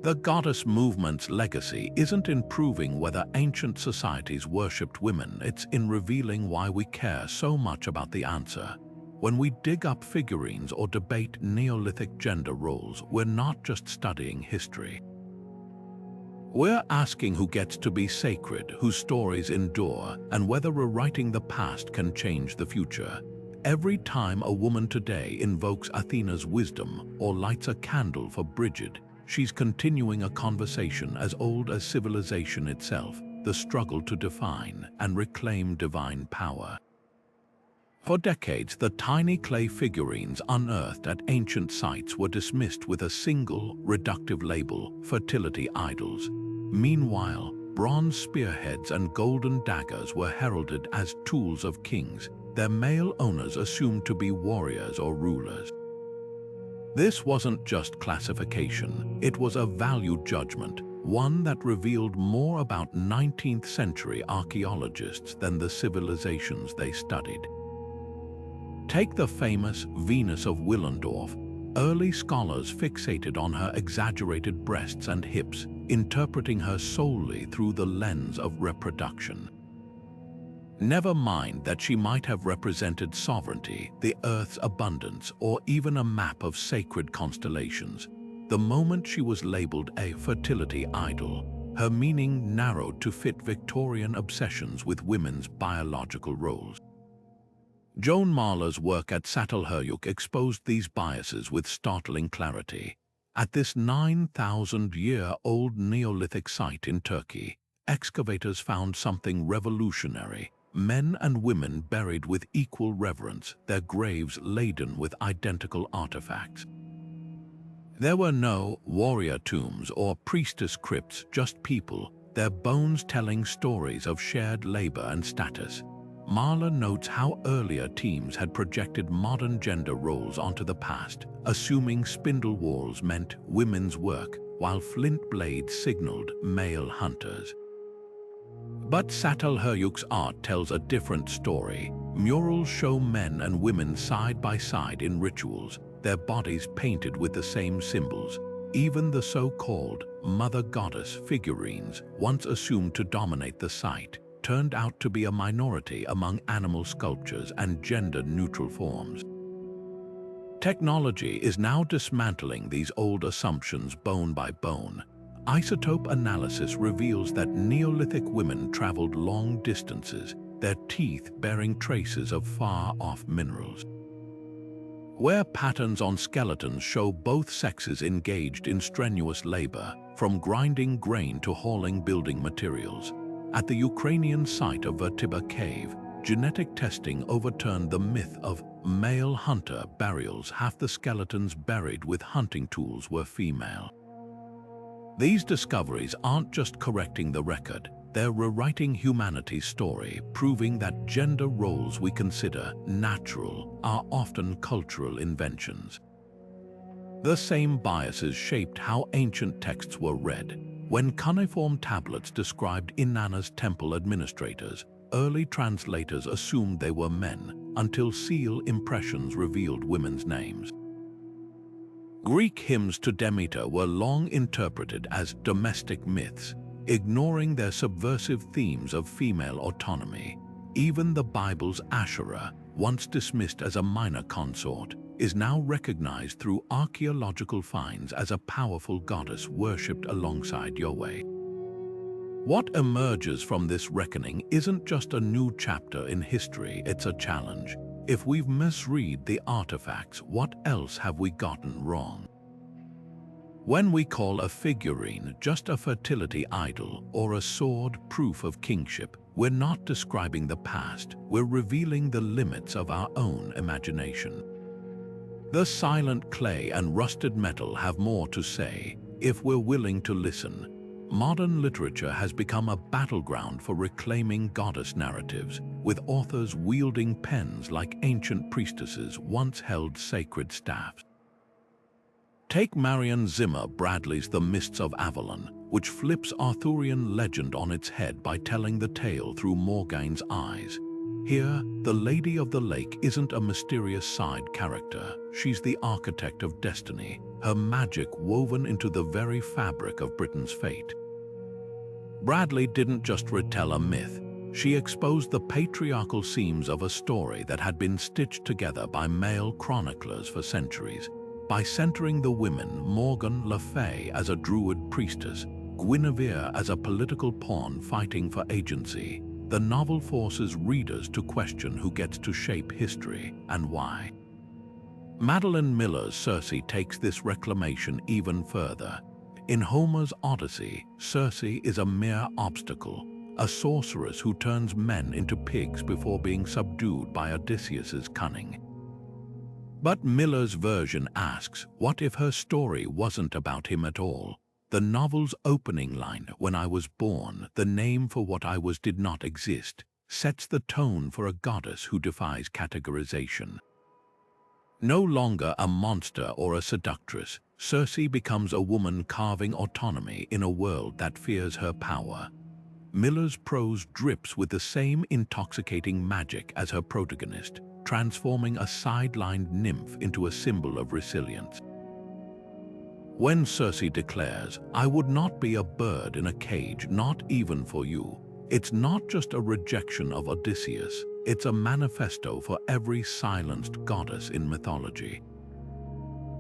The goddess movement's legacy isn't in proving whether ancient societies worshipped women, it's in revealing why we care so much about the answer. When we dig up figurines or debate Neolithic gender roles, we're not just studying history. We're asking who gets to be sacred, whose stories endure, and whether rewriting the past can change the future. Every time a woman today invokes Athena's wisdom or lights a candle for Brigid, she's continuing a conversation as old as civilization itself, the struggle to define and reclaim divine power. For decades, the tiny clay figurines unearthed at ancient sites were dismissed with a single, reductive label: fertility idols. Meanwhile, bronze spearheads and golden daggers were heralded as tools of kings, their male owners assumed to be warriors or rulers. This wasn't just classification, it was a value judgment, one that revealed more about 19th century archaeologists than the civilizations they studied. Take the famous Venus of Willendorf. Early scholars fixated on her exaggerated breasts and hips, interpreting her solely through the lens of reproduction. Never mind that she might have represented sovereignty, the Earth's abundance, or even a map of sacred constellations. The moment she was labeled a fertility idol, her meaning narrowed to fit Victorian obsessions with women's biological roles. Joan Marler's work at Çatalhöyük exposed these biases with startling clarity. At this 9,000-year-old Neolithic site in Turkey, excavators found something revolutionary. Men and women buried with equal reverence, their graves laden with identical artifacts. There were no warrior tombs or priestess crypts, just people, their bones telling stories of shared labor and status. Marler notes how earlier teams had projected modern gender roles onto the past, assuming spindle whorls meant women's work, while flint blades signaled male hunters. But Çatalhöyük's art tells a different story. Murals show men and women side by side in rituals, their bodies painted with the same symbols. Even the so-called mother goddess figurines, once assumed to dominate the site, turned out to be a minority among animal sculptures and gender-neutral forms. Technology is now dismantling these old assumptions bone by bone. Isotope analysis reveals that Neolithic women traveled long distances, their teeth bearing traces of far-off minerals. Where patterns on skeletons show both sexes engaged in strenuous labor, from grinding grain to hauling building materials. At the Ukrainian site of Vertiba Cave, genetic testing overturned the myth of male hunter burials. Half the skeletons buried with hunting tools were female. These discoveries aren't just correcting the record, they're rewriting humanity's story, proving that gender roles we consider natural are often cultural inventions. The same biases shaped how ancient texts were read. When cuneiform tablets described Inanna's temple administrators, early translators assumed they were men, until seal impressions revealed women's names. Greek hymns to Demeter were long interpreted as domestic myths, ignoring their subversive themes of female autonomy. Even the Bible's Asherah, once dismissed as a minor consort, is now recognized through archaeological finds as a powerful goddess worshipped alongside Yahweh. What emerges from this reckoning isn't just a new chapter in history, it's a challenge. If we've misread the artifacts, what else have we gotten wrong? When we call a figurine just a fertility idol or a sword proof of kingship, we're not describing the past, we're revealing the limits of our own imagination. The silent clay and rusted metal have more to say, if we're willing to listen. Modern literature has become a battleground for reclaiming goddess narratives, with authors wielding pens like ancient priestesses once held sacred staffs. Take Marion Zimmer Bradley's The Mists of Avalon, which flips Arthurian legend on its head by telling the tale through Morgaine's eyes. Here, the Lady of the Lake isn't a mysterious side character, she's the architect of destiny, her magic woven into the very fabric of Britain's fate. Bradley didn't just retell a myth, she exposed the patriarchal seams of a story that had been stitched together by male chroniclers for centuries. By centering the women, Morgan Le Fay as a druid priestess, Guinevere as a political pawn fighting for agency, the novel forces readers to question who gets to shape history and why. Madeline Miller's Circe takes this reclamation even further. In Homer's Odyssey, Circe is a mere obstacle, a sorceress who turns men into pigs before being subdued by Odysseus's cunning. But Miller's version asks, what if her story wasn't about him at all? The novel's opening line, "When I was born, the name for what I was did not exist," sets the tone for a goddess who defies categorization. No longer a monster or a seductress, Circe becomes a woman carving autonomy in a world that fears her power. Miller's prose drips with the same intoxicating magic as her protagonist, transforming a sidelined nymph into a symbol of resilience. When Circe declares, "I would not be a bird in a cage, not even for you," it's not just a rejection of Odysseus, it's a manifesto for every silenced goddess in mythology.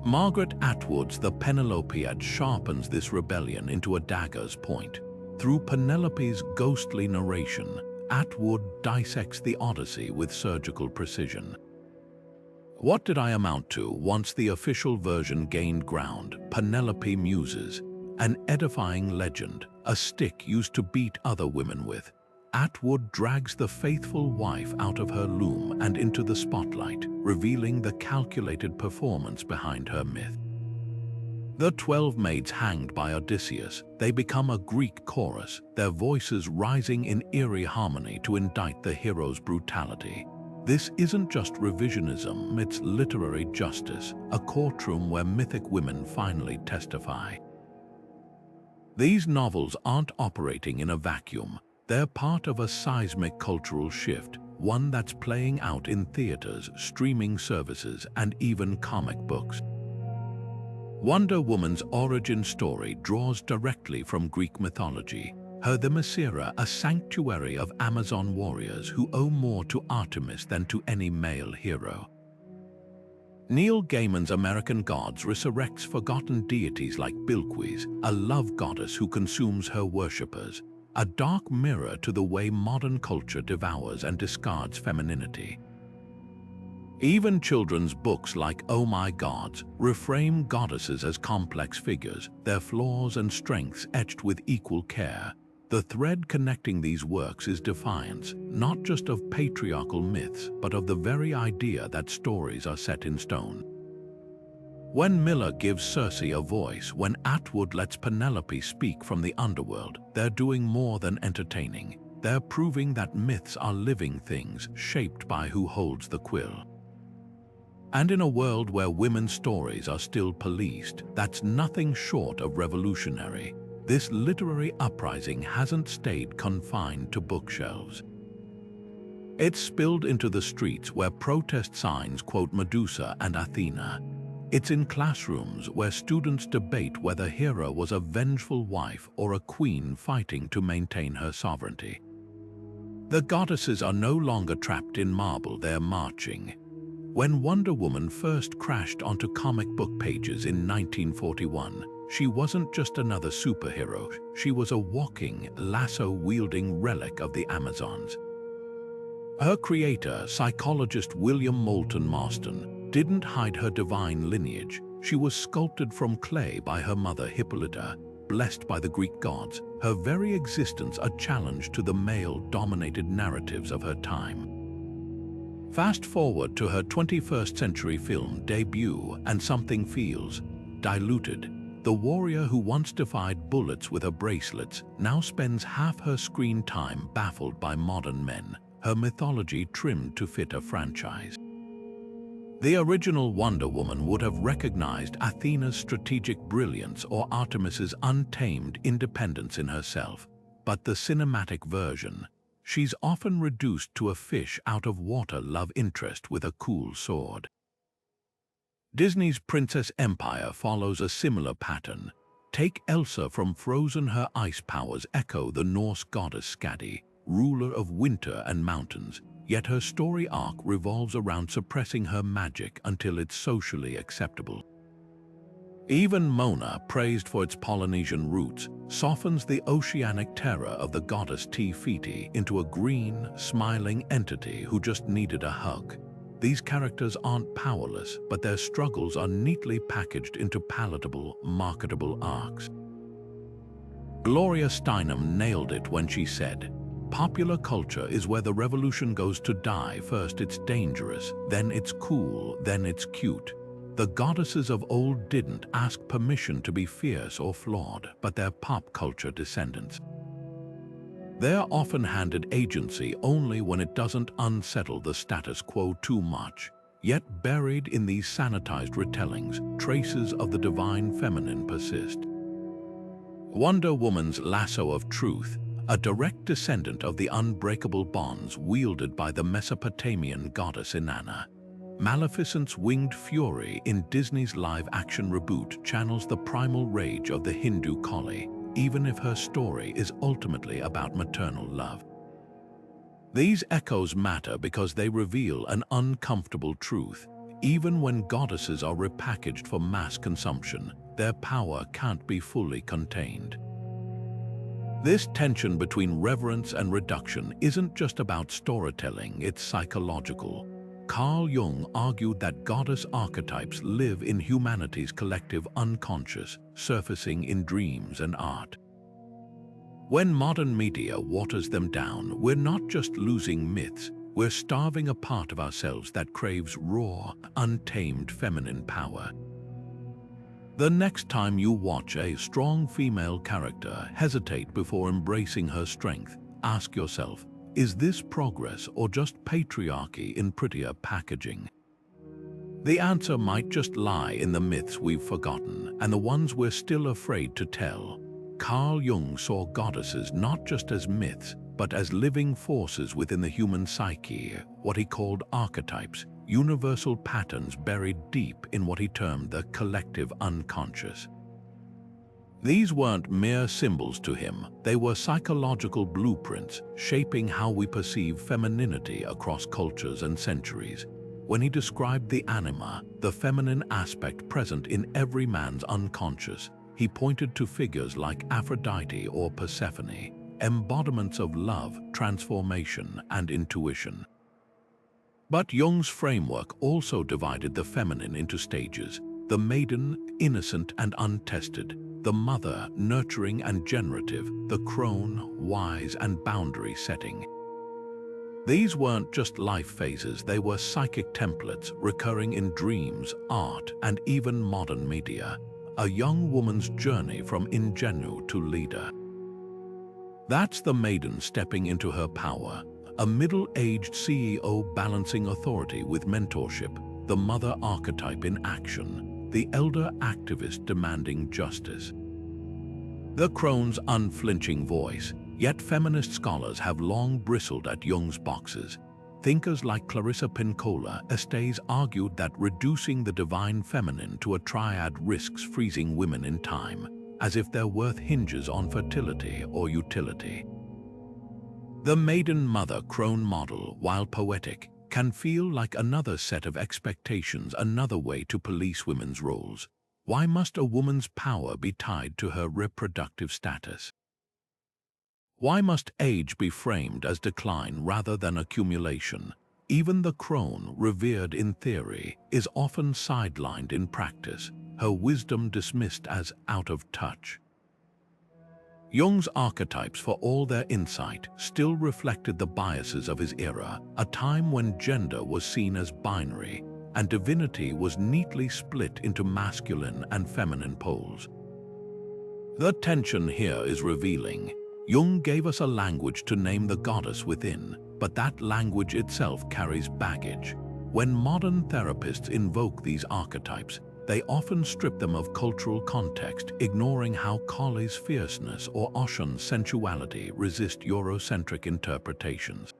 Margaret Atwood's The Penelopiad sharpens this rebellion into a dagger's point. Through Penelope's ghostly narration, Atwood dissects the Odyssey with surgical precision. What did I amount to once the official version gained ground? Penelope muses, an edifying legend, a stick used to beat other women with. Atwood drags the faithful wife out of her loom and into the spotlight, revealing the calculated performance behind her myth. The 12 maids hanged by Odysseus, they become a Greek chorus, their voices rising in eerie harmony to indict the hero's brutality. This isn't just revisionism, it's literary justice, a courtroom where mythic women finally testify. These novels aren't operating in a vacuum. They're part of a seismic cultural shift, one that's playing out in theaters, streaming services, and even comic books. Wonder Woman's origin story draws directly from Greek mythology. Her Themyscira, a sanctuary of Amazon warriors who owe more to Artemis than to any male hero. Neil Gaiman's American Gods resurrects forgotten deities like Bilquis, a love goddess who consumes her worshippers, a dark mirror to the way modern culture devours and discards femininity. Even children's books like Oh My Gods reframe goddesses as complex figures, their flaws and strengths etched with equal care. The thread connecting these works is defiance, not just of patriarchal myths, but of the very idea that stories are set in stone. When Miller gives Circe a voice, when Atwood lets Penelope speak from the underworld, they're doing more than entertaining. They're proving that myths are living things, shaped by who holds the quill. And in a world where women's stories are still policed, that's nothing short of revolutionary. This literary uprising hasn't stayed confined to bookshelves. It's spilled into the streets where protest signs quote Medusa and Athena. It's in classrooms where students debate whether Hera was a vengeful wife or a queen fighting to maintain her sovereignty. The goddesses are no longer trapped in marble, they're marching. When Wonder Woman first crashed onto comic book pages in 1941, she wasn't just another superhero, she was a walking, lasso-wielding relic of the Amazons. Her creator, psychologist William Moulton Marston, didn't hide her divine lineage. She was sculpted from clay by her mother Hippolyta, blessed by the Greek gods, her very existence a challenge to the male-dominated narratives of her time. Fast forward to her 21st century film debut, and something feels diluted. The warrior who once defied bullets with her bracelets now spends half her screen time baffled by modern men, her mythology trimmed to fit a franchise. The original Wonder Woman would have recognized Athena's strategic brilliance or Artemis's untamed independence in herself, but the cinematic version, she's often reduced to a fish out of water love interest with a cool sword. Disney's Princess Empire follows a similar pattern. Take Elsa from Frozen, her ice powers echo the Norse goddess Skadi, ruler of winter and mountains, yet her story arc revolves around suppressing her magic until it's socially acceptable. Even Mona, praised for its Polynesian roots, softens the oceanic terror of the goddess Te-Fiti into a green, smiling entity who just needed a hug. These characters aren't powerless, but their struggles are neatly packaged into palatable, marketable arcs. Gloria Steinem nailed it when she said, "Popular culture is where the revolution goes to die. First it's dangerous, then it's cool, then it's cute." The goddesses of old didn't ask permission to be fierce or flawed, but their pop culture descendants. They're often handed agency only when it doesn't unsettle the status quo too much. Yet buried in these sanitized retellings, traces of the divine feminine persist. Wonder Woman's lasso of truth, a direct descendant of the unbreakable bonds wielded by the Mesopotamian goddess Inanna. Maleficent's winged fury in Disney's live-action reboot channels the primal rage of the Hindu Kali, even if her story is ultimately about maternal love. These echoes matter because they reveal an uncomfortable truth. Even when goddesses are repackaged for mass consumption, their power can't be fully contained. This tension between reverence and reduction isn't just about storytelling, it's psychological. Carl Jung argued that goddess archetypes live in humanity's collective unconscious, surfacing in dreams and art. When modern media waters them down, we're not just losing myths, we're starving a part of ourselves that craves raw, untamed feminine power. The next time you watch a strong female character hesitate before embracing her strength, ask yourself, is this progress or just patriarchy in prettier packaging? The answer might just lie in the myths we've forgotten and the ones we're still afraid to tell. Carl Jung saw goddesses not just as myths, but as living forces within the human psyche, what he called archetypes, universal patterns buried deep in what he termed the collective unconscious. These weren't mere symbols to him, they were psychological blueprints shaping how we perceive femininity across cultures and centuries. When he described the anima, the feminine aspect present in every man's unconscious, he pointed to figures like Aphrodite or Persephone, embodiments of love, transformation, and intuition. But Jung's framework also divided the feminine into stages: the maiden, innocent and untested; the mother, nurturing and generative; the crone, wise and boundary-setting. These weren't just life phases, they were psychic templates recurring in dreams, art, and even modern media. A young woman's journey from ingenue to leader. That's the maiden stepping into her power, a middle-aged CEO balancing authority with mentorship, the mother archetype in action, the elder activist demanding justice. The crone's unflinching voice, yet feminist scholars have long bristled at Jung's boxes. Thinkers like Clarissa Pinkola Estes argued that reducing the divine feminine to a triad risks freezing women in time, as if their worth hinges on fertility or utility. The maiden mother crone model, while poetic, can feel like another set of expectations, another way to police women's roles. Why must a woman's power be tied to her reproductive status? Why must age be framed as decline rather than accumulation? Even the crone, revered in theory, is often sidelined in practice, her wisdom dismissed as out of touch. Jung's archetypes, for all their insight, still reflected the biases of his era, a time when gender was seen as binary and divinity was neatly split into masculine and feminine poles. The tension here is revealing. Jung gave us a language to name the goddess within, but that language itself carries baggage. When modern therapists invoke these archetypes, they often strip them of cultural context, ignoring how Kali's fierceness or Oshun's sensuality resist Eurocentric interpretations.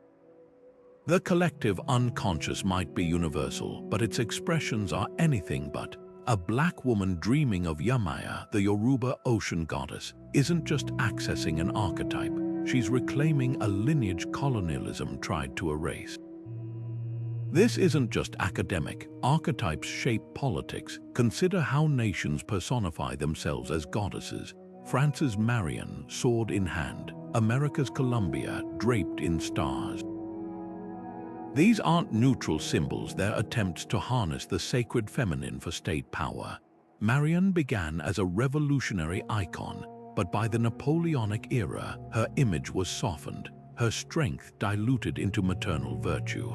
The collective unconscious might be universal, but its expressions are anything but. A black woman dreaming of Yamaya, the Yoruba ocean goddess, isn't just accessing an archetype, she's reclaiming a lineage colonialism tried to erase. This isn't just academic. Archetypes shape politics. Consider how nations personify themselves as goddesses. France's Marion, sword in hand. America's Columbia, draped in stars. These aren't neutral symbols, they're attempts to harness the sacred feminine for state power. Marion began as a revolutionary icon, but by the Napoleonic era, her image was softened, her strength diluted into maternal virtue.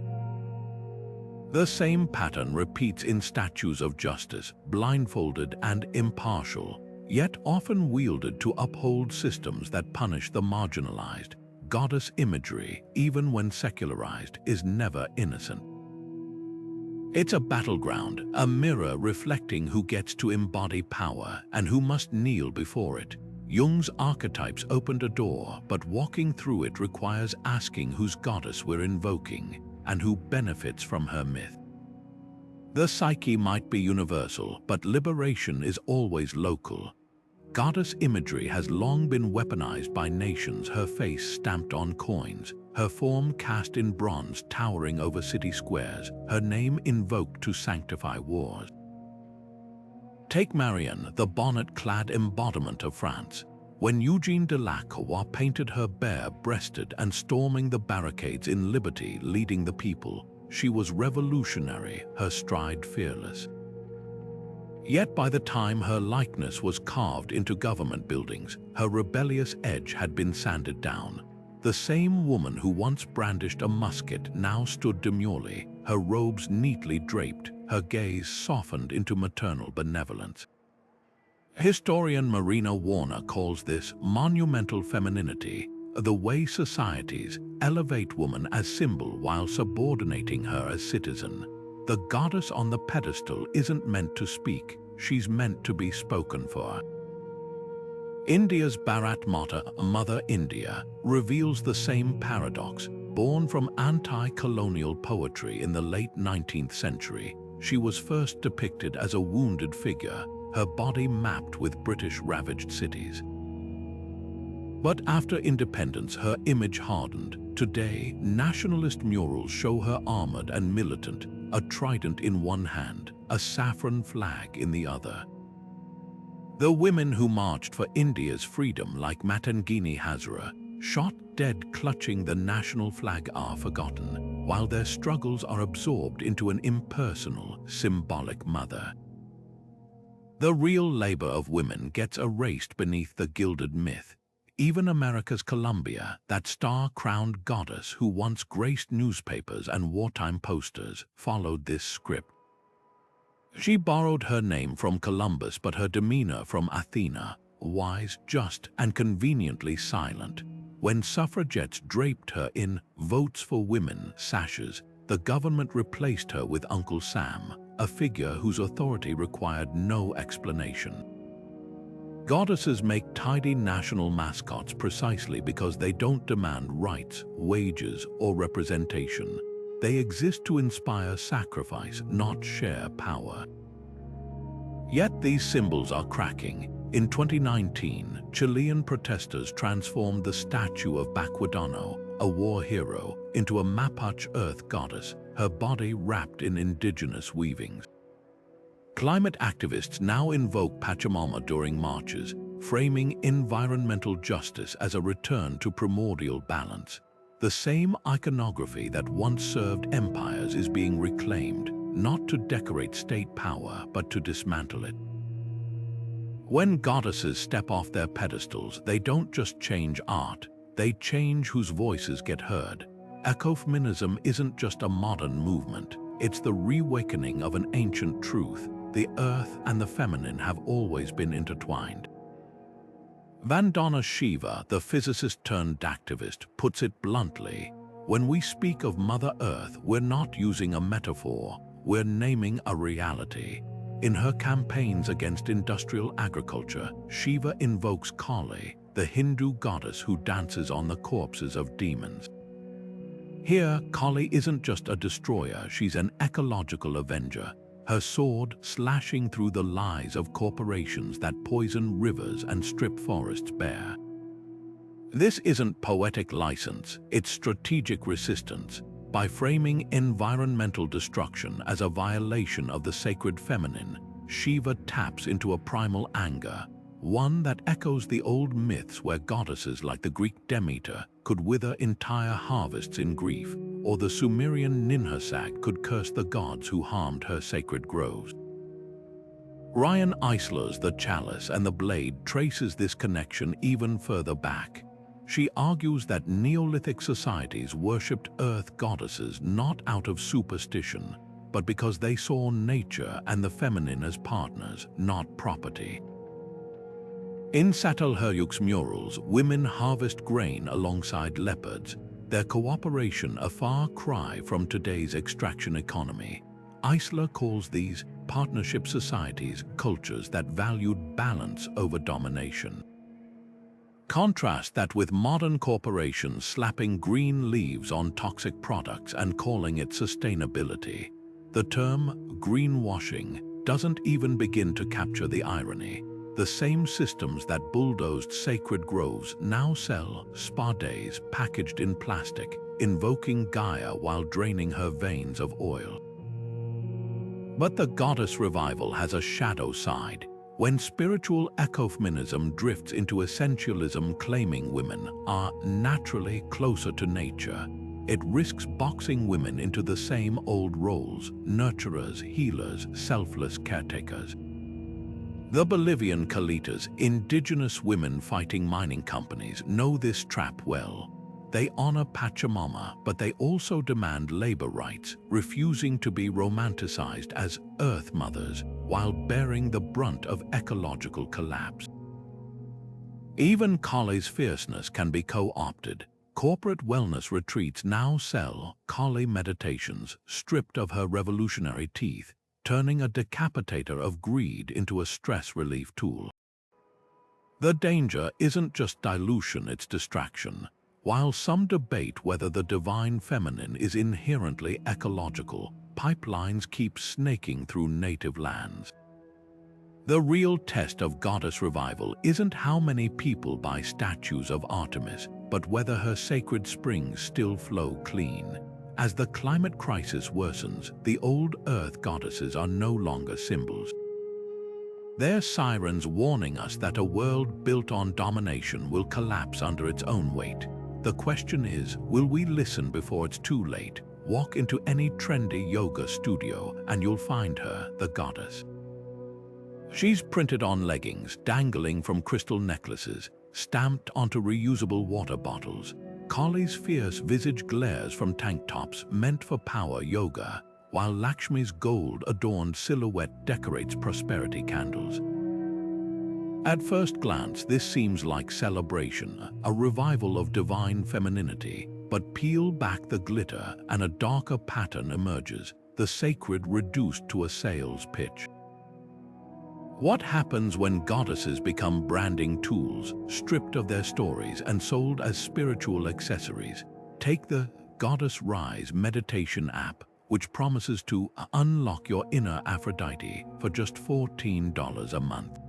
The same pattern repeats in statues of justice, blindfolded and impartial, yet often wielded to uphold systems that punish the marginalized. Goddess imagery, even when secularized, is never innocent. It's a battleground, a mirror reflecting who gets to embody power and who must kneel before it. Jung's Archetypes opened a door, but walking through it requires asking whose goddess we're invoking and who benefits from her myth. The psyche might be universal, but liberation is always local. Goddess imagery has long been weaponized by nations, her face stamped on coins, her form cast in bronze towering over city squares, her name invoked to sanctify wars. Take Marianne, the bonnet-clad embodiment of France. When Eugene de Lacroix painted her bare-breasted and storming the barricades in liberty leading the people, she was revolutionary, her stride fearless. Yet by the time her likeness was carved into government buildings, her rebellious edge had been sanded down. The same woman who once brandished a musket now stood demurely, her robes neatly draped, her gaze softened into maternal benevolence. Historian Marina Warner calls this monumental femininity, the way societies elevate woman as symbol while subordinating her as citizen. The goddess on the pedestal isn't meant to speak, she's meant to be spoken for. India's Bharat Mata, Mother India, reveals the same paradox. Born from anti-colonial poetry in the late 19th century, she was first depicted as a wounded figure, her body mapped with British-ravaged cities. But after independence, her image hardened. Today, nationalist murals show her armored and militant, a trident in one hand, a saffron flag in the other. The women who marched for India's freedom, like Matangini Hazara, shot dead clutching the national flag, are forgotten, while their struggles are absorbed into an impersonal, symbolic mother. The real labor of women gets erased beneath the gilded myth. Even America's Columbia, that star-crowned goddess who once graced newspapers and wartime posters, followed this script. She borrowed her name from Columbus, but her demeanor from Athena, wise, just, and conveniently silent. When suffragettes draped her in "Votes for Women" sashes, the government replaced her with Uncle Sam, a figure whose authority required no explanation. Goddesses make tidy national mascots precisely because they don't demand rights, wages, or representation. They exist to inspire sacrifice, not share power. Yet these symbols are cracking. In 2019, Chilean protesters transformed the statue of Baquedano, a war hero, into a Mapuche earth goddess, her body wrapped in indigenous weavings. Climate activists now invoke Pachamama during marches, framing environmental justice as a return to primordial balance. The same iconography that once served empires is being reclaimed, not to decorate state power, but to dismantle it. When goddesses step off their pedestals, they don't just change art, they change whose voices get heard. Ecofeminism isn't just a modern movement, it's the reawakening of an ancient truth. The earth and the feminine have always been intertwined. Vandana Shiva, the physicist-turned-activist, puts it bluntly: when we speak of Mother Earth, we're not using a metaphor, we're naming a reality. In her campaigns against industrial agriculture, Shiva invokes Kali, the Hindu goddess who dances on the corpses of demons. Here, Kali isn't just a destroyer, she's an ecological avenger, her sword slashing through the lies of corporations that poison rivers and strip forests bare. This isn't poetic license, it's strategic resistance. By framing environmental destruction as a violation of the sacred feminine, Shiva taps into a primal anger, one that echoes the old myths where goddesses like the Greek Demeter could wither entire harvests in grief, or the Sumerian Ninhursag could curse the gods who harmed her sacred groves. Ryan Eisler's The Chalice and the Blade traces this connection even further back. She argues that Neolithic societies worshipped earth goddesses not out of superstition, but because they saw nature and the feminine as partners, not property. In Çatalhöyük's murals, women harvest grain alongside leopards, their cooperation a far cry from today's extraction economy. Isler calls these partnership societies cultures that valued balance over domination. Contrast that with modern corporations slapping green leaves on toxic products and calling it sustainability. The term greenwashing doesn't even begin to capture the irony. The same systems that bulldozed sacred groves now sell spa days packaged in plastic, invoking Gaia while draining her veins of oil. But the goddess revival has a shadow side. When spiritual ecofeminism drifts into essentialism claiming women are naturally closer to nature, it risks boxing women into the same old roles: nurturers, healers, selfless caretakers. The Bolivian Calitas, indigenous women fighting mining companies, know this trap well. They honor Pachamama, but they also demand labor rights, refusing to be romanticized as Earth Mothers while bearing the brunt of ecological collapse. Even Kali's fierceness can be co-opted. Corporate wellness retreats now sell Kali meditations stripped of her revolutionary teeth, turning a decapitator of greed into a stress relief tool. The danger isn't just dilution, it's distraction. While some debate whether the divine feminine is inherently ecological, pipelines keep snaking through native lands. The real test of goddess revival isn't how many people buy statues of Artemis, but whether her sacred springs still flow clean. As the climate crisis worsens, the old earth goddesses are no longer symbols. They're sirens warning us that a world built on domination will collapse under its own weight. The question is, will we listen before it's too late? Walk into any trendy yoga studio and you'll find her, the goddess. She's printed on leggings, dangling from crystal necklaces, stamped onto reusable water bottles. Kali's fierce visage glares from tank tops meant for power yoga, while Lakshmi's gold-adorned silhouette decorates prosperity candles. At first glance, this seems like celebration, a revival of divine femininity, but peel back the glitter and a darker pattern emerges, the sacred reduced to a sales pitch. What happens when goddesses become branding tools, stripped of their stories and sold as spiritual accessories? Take the Goddess Rise meditation app, which promises to unlock your inner Aphrodite for just $14 a month.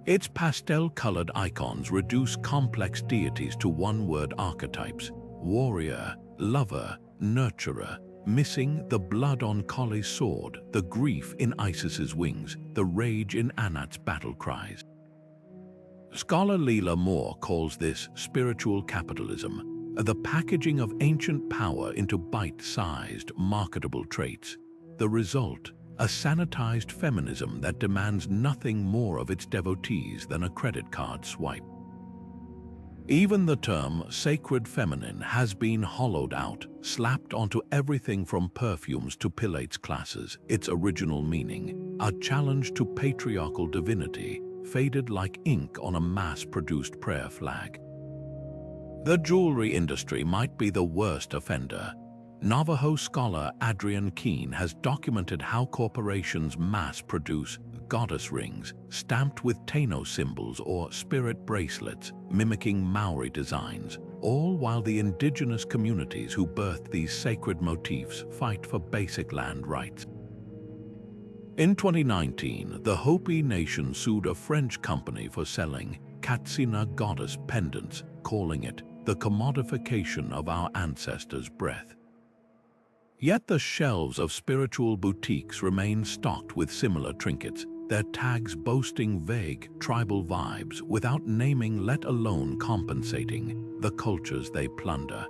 Its pastel-colored icons reduce complex deities to one-word archetypes: warrior, lover, nurturer, missing the blood on Kali's sword, the grief in Isis's wings, the rage in Anat's battle cries. Scholar Leela Moore calls this spiritual capitalism, the packaging of ancient power into bite-sized, marketable traits. The result, a sanitized feminism that demands nothing more of its devotees than a credit card swipe. Even the term sacred feminine has been hollowed out, slapped onto everything from perfumes to Pilates classes. Its original meaning, a challenge to patriarchal divinity, faded like ink on a mass-produced prayer flag. The jewelry industry might be the worst offender. Navajo scholar Adrian Keene has documented how corporations mass-produce goddess rings stamped with Taino symbols or spirit bracelets, mimicking Maori designs, all while the indigenous communities who birthed these sacred motifs fight for basic land rights. In 2019, the Hopi Nation sued a French company for selling Katsina goddess pendants, calling it the commodification of our ancestors' breath. Yet the shelves of spiritual boutiques remain stocked with similar trinkets, their tags boasting vague, tribal vibes without naming, let alone compensating, the cultures they plunder.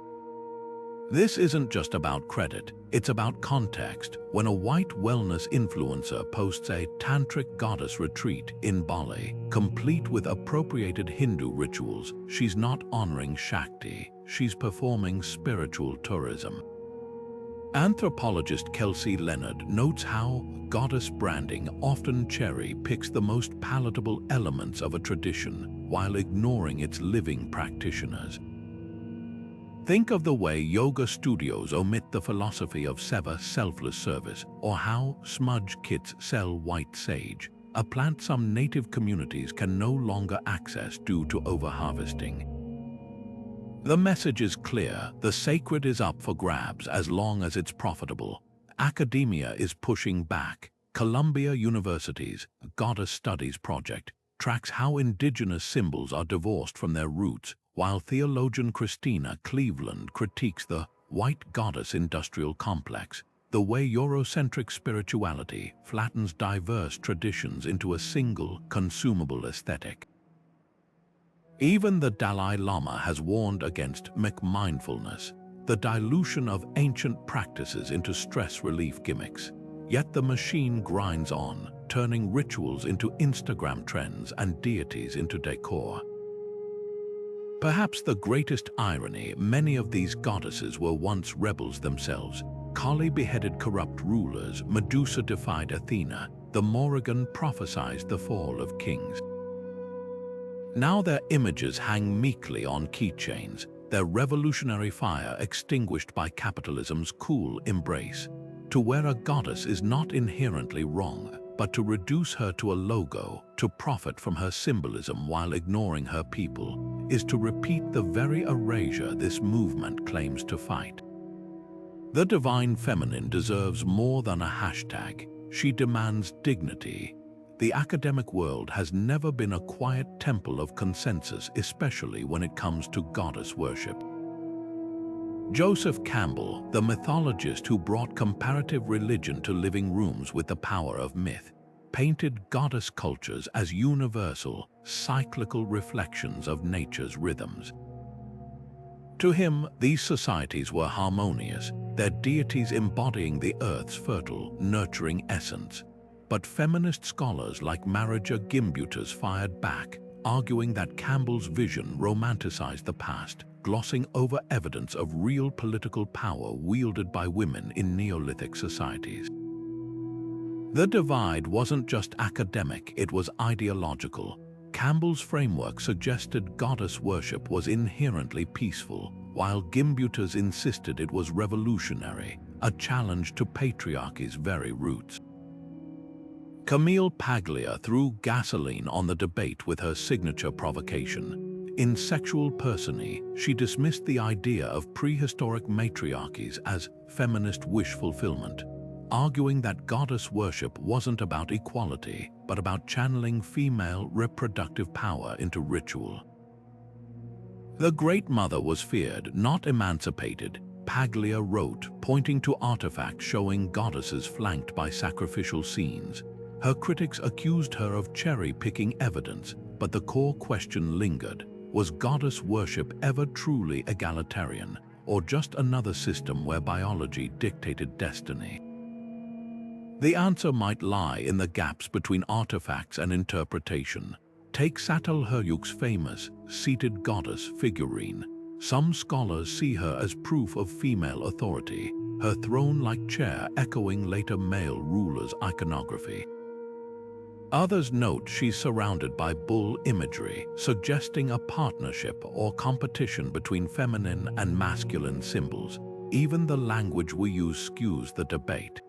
This isn't just about credit, it's about context. When a white wellness influencer posts a tantric goddess retreat in Bali, complete with appropriated Hindu rituals, she's not honoring Shakti, she's performing spiritual tourism. Anthropologist Kelsey Leonard notes how goddess branding often cherry-picks the most palatable elements of a tradition while ignoring its living practitioners. Think of the way yoga studios omit the philosophy of selfless service, or how smudge kits sell white sage, a plant some native communities can no longer access due to overharvesting. The message is clear: the sacred is up for grabs as long as it's profitable. Academia is pushing back. Columbia University's Goddess Studies project tracks how indigenous symbols are divorced from their roots, while theologian Christina Cleveland critiques the white goddess industrial complex, the way Eurocentric spirituality flattens diverse traditions into a single, consumable aesthetic. Even the Dalai Lama has warned against McMindfulness, the dilution of ancient practices into stress relief gimmicks. Yet the machine grinds on, turning rituals into Instagram trends and deities into decor. Perhaps the greatest irony: many of these goddesses were once rebels themselves. Kali beheaded corrupt rulers, Medusa defied Athena, the Morrigan prophesied the fall of kings. Now their images hang meekly on keychains, their revolutionary fire extinguished by capitalism's cool embrace. To wear a goddess is not inherently wrong, but to reduce her to a logo, to profit from her symbolism while ignoring her people, is to repeat the very erasure this movement claims to fight. The divine feminine deserves more than a hashtag. She demands dignity. The academic world has never been a quiet temple of consensus, especially when it comes to goddess worship. Joseph Campbell, the mythologist who brought comparative religion to living rooms with the power of myth, painted goddess cultures as universal, cyclical reflections of nature's rhythms. To him, these societies were harmonious, their deities embodying the earth's fertile, nurturing essence. But feminist scholars like Marija Gimbutas fired back, arguing that Campbell's vision romanticized the past, glossing over evidence of real political power wielded by women in Neolithic societies. The divide wasn't just academic, it was ideological. Campbell's framework suggested goddess worship was inherently peaceful, while Gimbutas insisted it was revolutionary, a challenge to patriarchy's very roots. Camille Paglia threw gasoline on the debate with her signature provocation. In Sexual Persony, she dismissed the idea of prehistoric matriarchies as feminist wish fulfillment, arguing that goddess worship wasn't about equality, but about channeling female reproductive power into ritual. The Great Mother was feared, not emancipated, Paglia wrote, pointing to artifacts showing goddesses flanked by sacrificial scenes. Her critics accused her of cherry-picking evidence, but the core question lingered: was goddess worship ever truly egalitarian, or just another system where biology dictated destiny? The answer might lie in the gaps between artifacts and interpretation. Take Çatalhöyük's famous seated goddess figurine. Some scholars see her as proof of female authority, her throne-like chair echoing later male rulers' iconography. Others note she's surrounded by bull imagery, suggesting a partnership or competition between feminine and masculine symbols. Even the language we use skews the debate.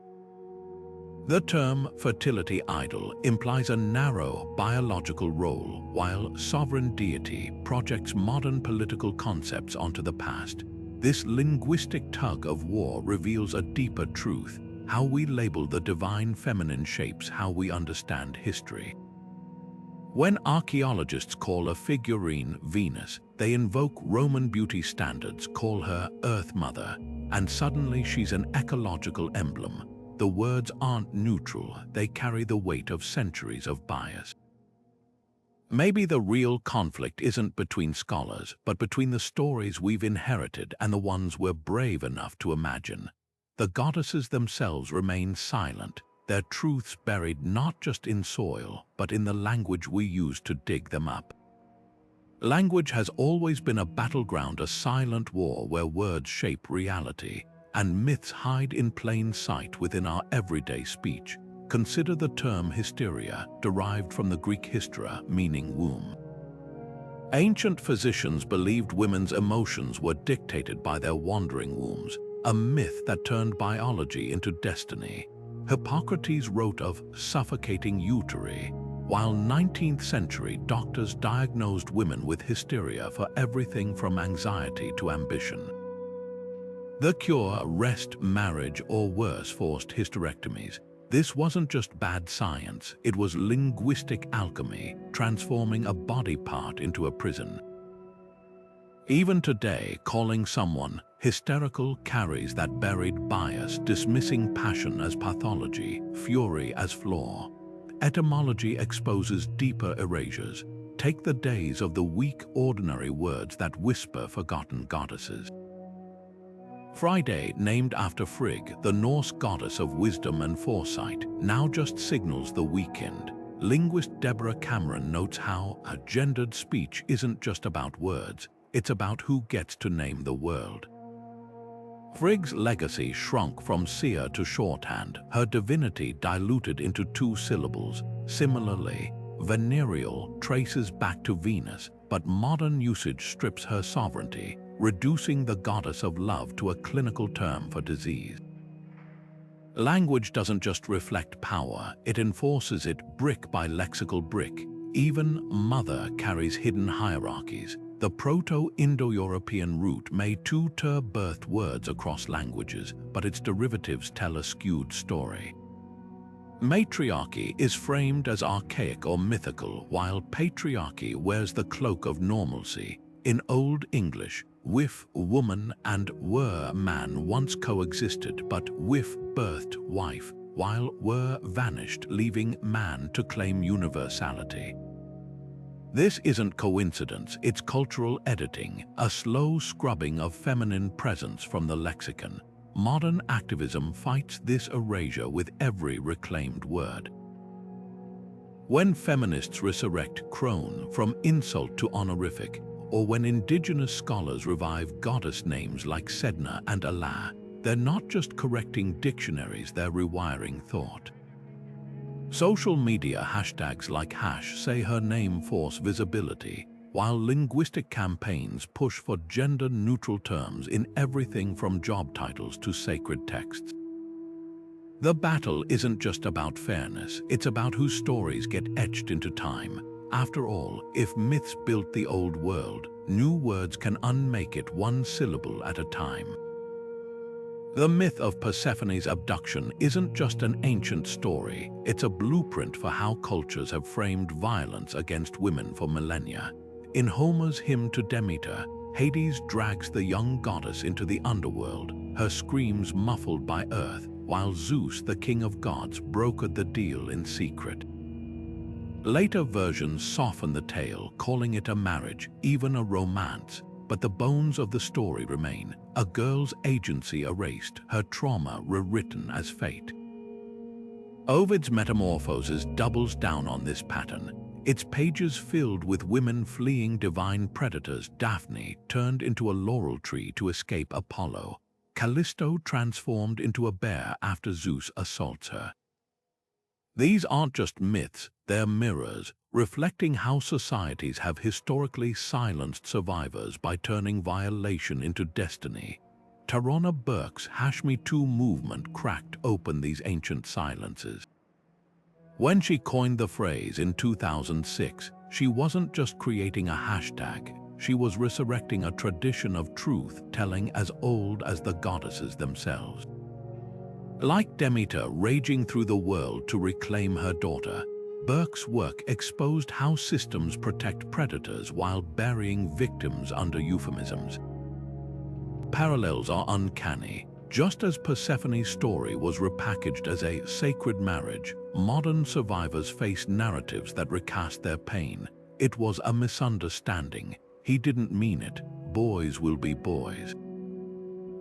The term fertility idol implies a narrow biological role, while sovereign deity projects modern political concepts onto the past. This linguistic tug-of-war reveals a deeper truth. How we label the divine feminine shapes how we understand history. When archaeologists call a figurine Venus, they invoke Roman beauty standards, call her Earth Mother, and suddenly she's an ecological emblem. The words aren't neutral, they carry the weight of centuries of bias. Maybe the real conflict isn't between scholars, but between the stories we've inherited and the ones we're brave enough to imagine. The goddesses themselves remain silent, their truths buried not just in soil, but in the language we use to dig them up. Language has always been a battleground, a silent war where words shape reality. and myths hide in plain sight within our everyday speech. Consider the term hysteria, derived from the Greek hystera, meaning womb. Ancient physicians believed women's emotions were dictated by their wandering wombs, a myth that turned biology into destiny. Hippocrates wrote of suffocating uteri, while 19th century doctors diagnosed women with hysteria for everything from anxiety to ambition. The cure: rest, marriage, or worse, forced hysterectomies. This wasn't just bad science, it was linguistic alchemy, transforming a body part into a prison. Even today, calling someone hysterical carries that buried bias, dismissing passion as pathology, fury as flaw. Etymology exposes deeper erasures. Take the days of the weak, ordinary words that whisper forgotten goddesses. Friday, named after Frigg, the Norse goddess of wisdom and foresight, now just signals the weekend. Linguist Deborah Cameron notes how a gendered speech isn't just about words, it's about who gets to name the world. Frigg's legacy shrunk from seer to shorthand, her divinity diluted into 2 syllables. Similarly, venereal traces back to Venus, but modern usage strips her sovereignty, reducing the goddess of love to a clinical term for disease. Language doesn't just reflect power, it enforces it brick by lexical brick. Even mother carries hidden hierarchies. The Proto-Indo-European root may tutor-birthed words across languages, but its derivatives tell a skewed story. Matriarchy is framed as archaic or mythical, while patriarchy wears the cloak of normalcy. In Old English, wif, woman, and were, man, once coexisted, but wif birthed wife, while were vanished, leaving man to claim universality. This isn't coincidence, it's cultural editing, a slow scrubbing of feminine presence from the lexicon. Modern activism fights this erasure with every reclaimed word. When feminists resurrect crone from insult to honorific, or when indigenous scholars revive goddess names like Sedna and Allah, they're not just correcting dictionaries, they're rewiring thought. Social media hashtags like #say her name force visibility, while linguistic campaigns push for gender-neutral terms in everything from job titles to sacred texts. The battle isn't just about fairness, it's about whose stories get etched into time. After all, if myths built the old world, new words can unmake it 1 syllable at a time. The myth of Persephone's abduction isn't just an ancient story, it's a blueprint for how cultures have framed violence against women for millennia. In Homer's hymn to Demeter, Hades drags the young goddess into the underworld, her screams muffled by earth, while Zeus, the king of gods, brokered the deal in secret. Later versions soften the tale, calling it a marriage, even a romance. But the bones of the story remain, a girl's agency erased, her trauma rewritten as fate. Ovid's Metamorphoses doubles down on this pattern, its pages filled with women fleeing divine predators. Daphne turned into a laurel tree to escape Apollo, Callisto transformed into a bear after Zeus assaults her. These aren't just myths, they're mirrors, reflecting how societies have historically silenced survivors by turning violation into destiny. Tarana Burke's #MeToo movement cracked open these ancient silences. When she coined the phrase in 2006, she wasn't just creating a hashtag, she was resurrecting a tradition of truth-telling as old as the goddesses themselves. Like Demeter raging through the world to reclaim her daughter, Burke's work exposed how systems protect predators while burying victims under euphemisms. Parallels are uncanny. Just as Persephone's story was repackaged as a sacred marriage, modern survivors face narratives that recast their pain. It was a misunderstanding. He didn't mean it. Boys will be boys.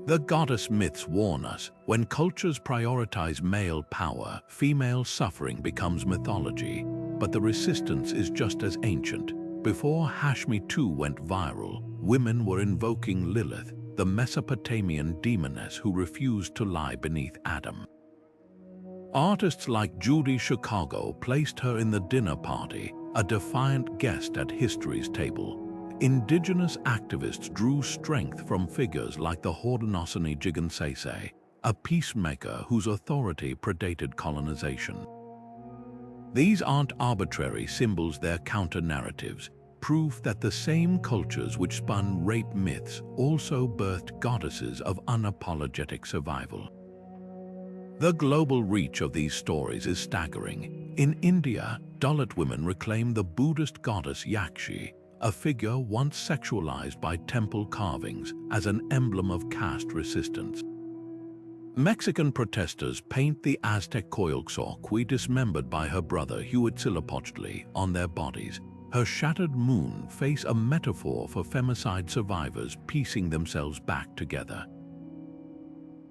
The goddess myths warn us, when cultures prioritize male power, female suffering becomes mythology. But the resistance is just as ancient. Before #MeToo went viral, women were invoking Lilith, the Mesopotamian demoness who refused to lie beneath Adam. Artists like Judy Chicago placed her in the dinner party, a defiant guest at history's table. Indigenous activists drew strength from figures like the Haudenosaunee Jigansese, a peacemaker whose authority predated colonization. These aren't arbitrary symbols, they're counter-narratives, proof that the same cultures which spun rape myths also birthed goddesses of unapologetic survival. The global reach of these stories is staggering. In India, Dalit women reclaim the Buddhist goddess Yakshi, a figure once sexualized by temple carvings, as an emblem of caste resistance. Mexican protesters paint the Aztec Coyolxauhqui, dismembered by her brother Huitzilopochtli, on their bodies. Her shattered moon face a metaphor for femicide survivors piecing themselves back together.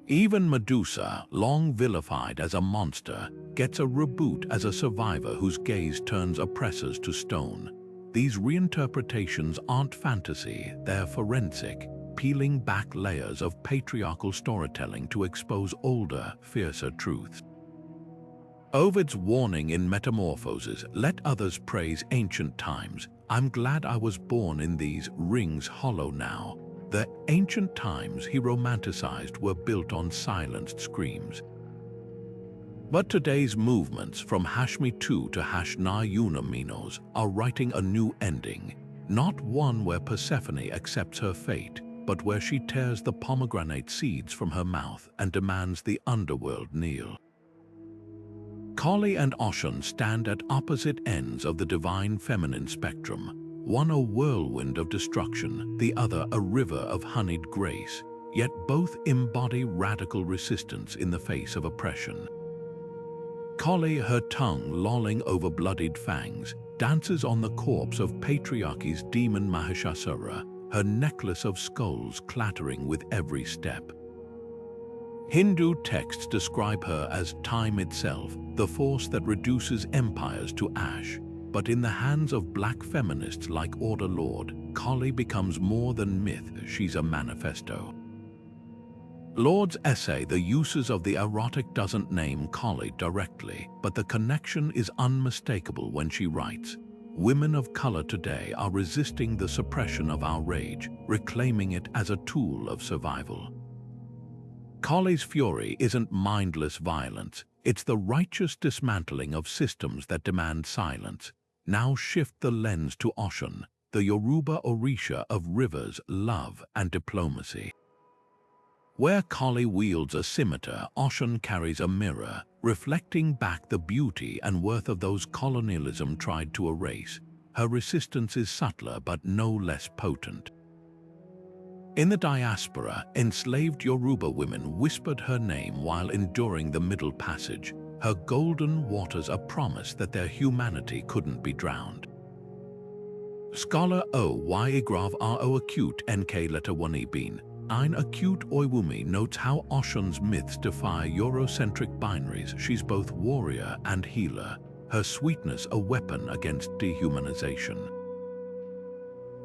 Even Medusa, long vilified as a monster, gets a reboot as a survivor whose gaze turns oppressors to stone. These reinterpretations aren't fantasy, they're forensic, peeling back layers of patriarchal storytelling to expose older, fiercer truths. Ovid's warning in Metamorphoses, "Let others praise ancient times. I'm glad I was born in these, rings hollow now." The ancient times he romanticized were built on silenced screams. But today's movements, from Hashmi II to Hashnayunaminos, are writing a new ending, not one where Persephone accepts her fate, but where she tears the pomegranate seeds from her mouth and demands the underworld kneel. Kali and Oshun stand at opposite ends of the divine feminine spectrum, one a whirlwind of destruction, the other a river of honeyed grace, yet both embody radical resistance in the face of oppression. Kali, her tongue lolling over bloodied fangs, dances on the corpse of patriarchy's demon Mahishasura, her necklace of skulls clattering with every step. Hindu texts describe her as time itself, the force that reduces empires to ash. But in the hands of black feminists like Order Lord, Kali becomes more than myth, she's a manifesto. Lord's essay, The Uses of the Erotic, doesn't name Kali directly, but the connection is unmistakable when she writes, "Women of color today are resisting the suppression of our rage, reclaiming it as a tool of survival." Kali's fury isn't mindless violence, it's the righteous dismantling of systems that demand silence. Now shift the lens to Oshun, the Yoruba Orisha of rivers, love, and diplomacy. Where Kali wields a scimitar, Oshun carries a mirror, reflecting back the beauty and worth of those colonialism tried to erase. Her resistance is subtler but no less potent. In the diaspora, enslaved Yoruba women whispered her name while enduring the Middle Passage, her golden waters a promise that their humanity couldn't be drowned. Scholar Oyigrav Ro acute nk letawani bin, ein acute oiwumi notes how Oshun's myths defy Eurocentric binaries. She's both warrior and healer, her sweetness a weapon against dehumanization.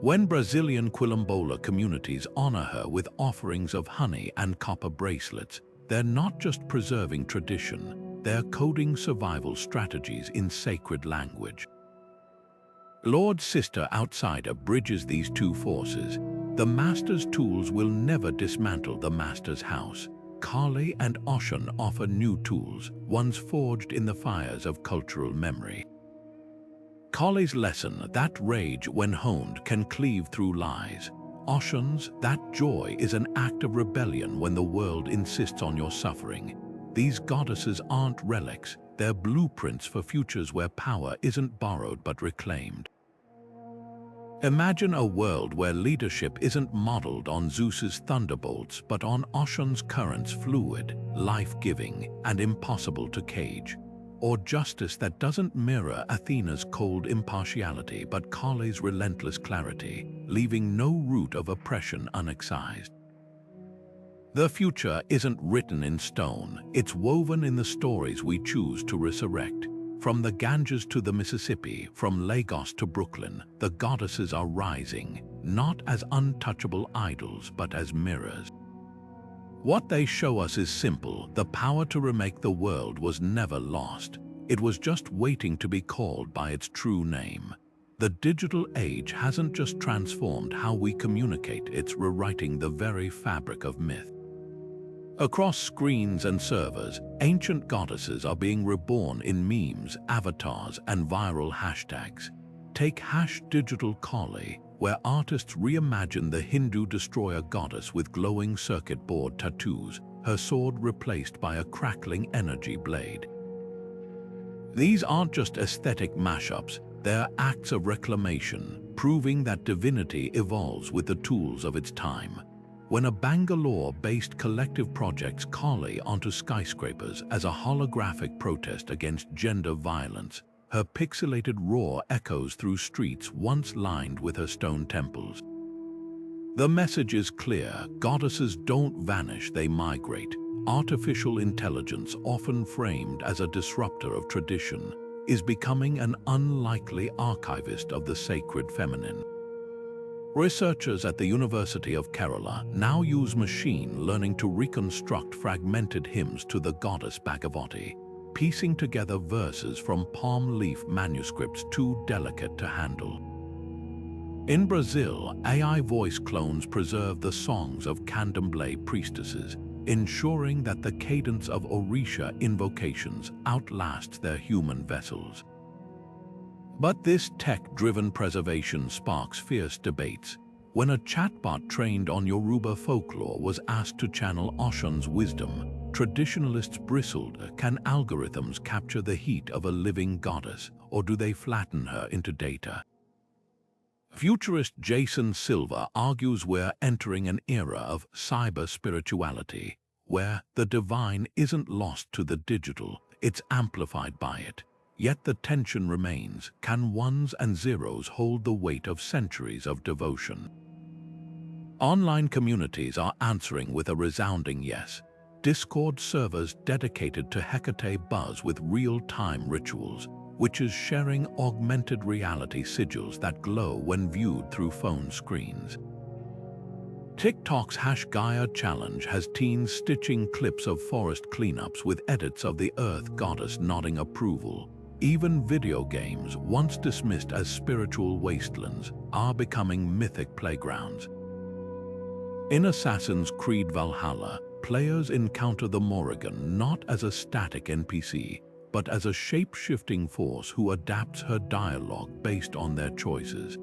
When Brazilian Quilombola communities honor her with offerings of honey and copper bracelets, they're not just preserving tradition, they're coding survival strategies in sacred language. Lord's Sister Outsider bridges these two forces. The Master's tools will never dismantle the Master's house. Kali and Oshun offer new tools, ones forged in the fires of cultural memory. Kali's lesson, that rage when honed can cleave through lies. Oshun's, that joy is an act of rebellion when the world insists on your suffering. These goddesses aren't relics, they're blueprints for futures where power isn't borrowed but reclaimed. Imagine a world where leadership isn't modeled on Zeus's thunderbolts but on Oshun's currents, fluid, life-giving, and impossible to cage. Or justice that doesn't mirror Athena's cold impartiality but Kali's relentless clarity, leaving no root of oppression unexcised. The future isn't written in stone, it's woven in the stories we choose to resurrect. From the Ganges to the Mississippi, from Lagos to Brooklyn, the goddesses are rising, not as untouchable idols but as mirrors. What they show us is simple: the power to remake the world was never lost. It was just waiting to be called by its true name. The digital age hasn't just transformed how we communicate, it's rewriting the very fabric of myth. Across screens and servers, ancient goddesses are being reborn in memes, avatars, and viral hashtags. Take #DigitalKali, where artists reimagine the Hindu destroyer goddess with glowing circuit board tattoos, her sword replaced by a crackling energy blade. These aren't just aesthetic mashups, they're acts of reclamation, proving that divinity evolves with the tools of its time. When a Bangalore-based collective projects Kali onto skyscrapers as a holographic protest against gender violence, her pixelated roar echoes through streets once lined with her stone temples. The message is clear: goddesses don't vanish, they migrate. Artificial intelligence, often framed as a disruptor of tradition, is becoming an unlikely archivist of the sacred feminine. Researchers at the University of Kerala now use machine learning to reconstruct fragmented hymns to the goddess Bhagavati, piecing together verses from palm leaf manuscripts too delicate to handle. In Brazil, AI voice clones preserve the songs of candomblé priestesses, ensuring that the cadence of Orisha invocations outlasts their human vessels. But this tech-driven preservation sparks fierce debates. When a chatbot trained on Yoruba folklore was asked to channel Oshun's wisdom, traditionalists bristled. Can algorithms capture the heat of a living goddess, or do they flatten her into data? Futurist Jason Silva argues we're entering an era of cyber-spirituality, where the divine isn't lost to the digital, it's amplified by it. Yet the tension remains: can ones and zeros hold the weight of centuries of devotion? Online communities are answering with a resounding yes. Discord servers dedicated to Hecate buzz with real-time rituals, witches sharing augmented reality sigils that glow when viewed through phone screens. TikTok's #Gaia challenge has teens stitching clips of forest cleanups with edits of the Earth goddess nodding approval. Even video games, once dismissed as spiritual wastelands, are becoming mythic playgrounds. In Assassin's Creed Valhalla, players encounter the Morrigan not as a static NPC, but as a shape-shifting force who adapts her dialogue based on their choices.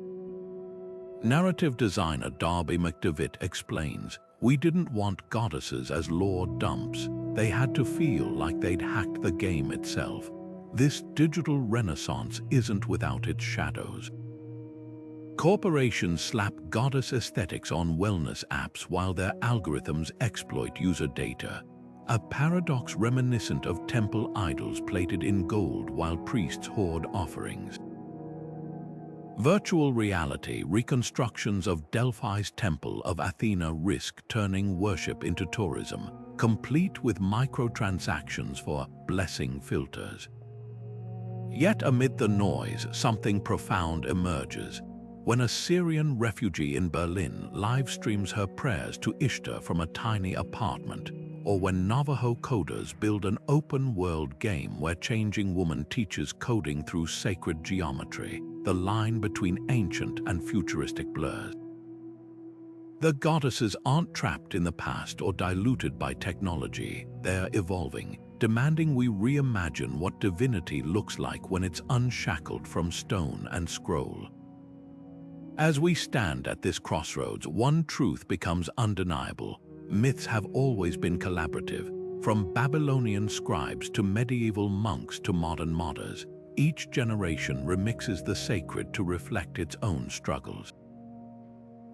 Narrative designer Darby McDevitt explains, "We didn't want goddesses as lore dumps. They had to feel like they'd hacked the game itself. This digital renaissance isn't without its shadows." Corporations slap goddess aesthetics on wellness apps while their algorithms exploit user data, a paradox reminiscent of temple idols plated in gold while priests hoard offerings. Virtual reality reconstructions of Delphi's Temple of Athena risk turning worship into tourism, complete with microtransactions for blessing filters. Yet amid the noise, something profound emerges. When a Syrian refugee in Berlin live streams her prayers to Ishtar from a tiny apartment, or when Navajo coders build an open-world game where Changing Woman teaches coding through sacred geometry, the line between ancient and futuristic blurs. The goddesses aren't trapped in the past or diluted by technology, they're evolving, demanding we reimagine what divinity looks like when it's unshackled from stone and scroll. As we stand at this crossroads, one truth becomes undeniable. Myths have always been collaborative. From Babylonian scribes to medieval monks to modern modders, each generation remixes the sacred to reflect its own struggles.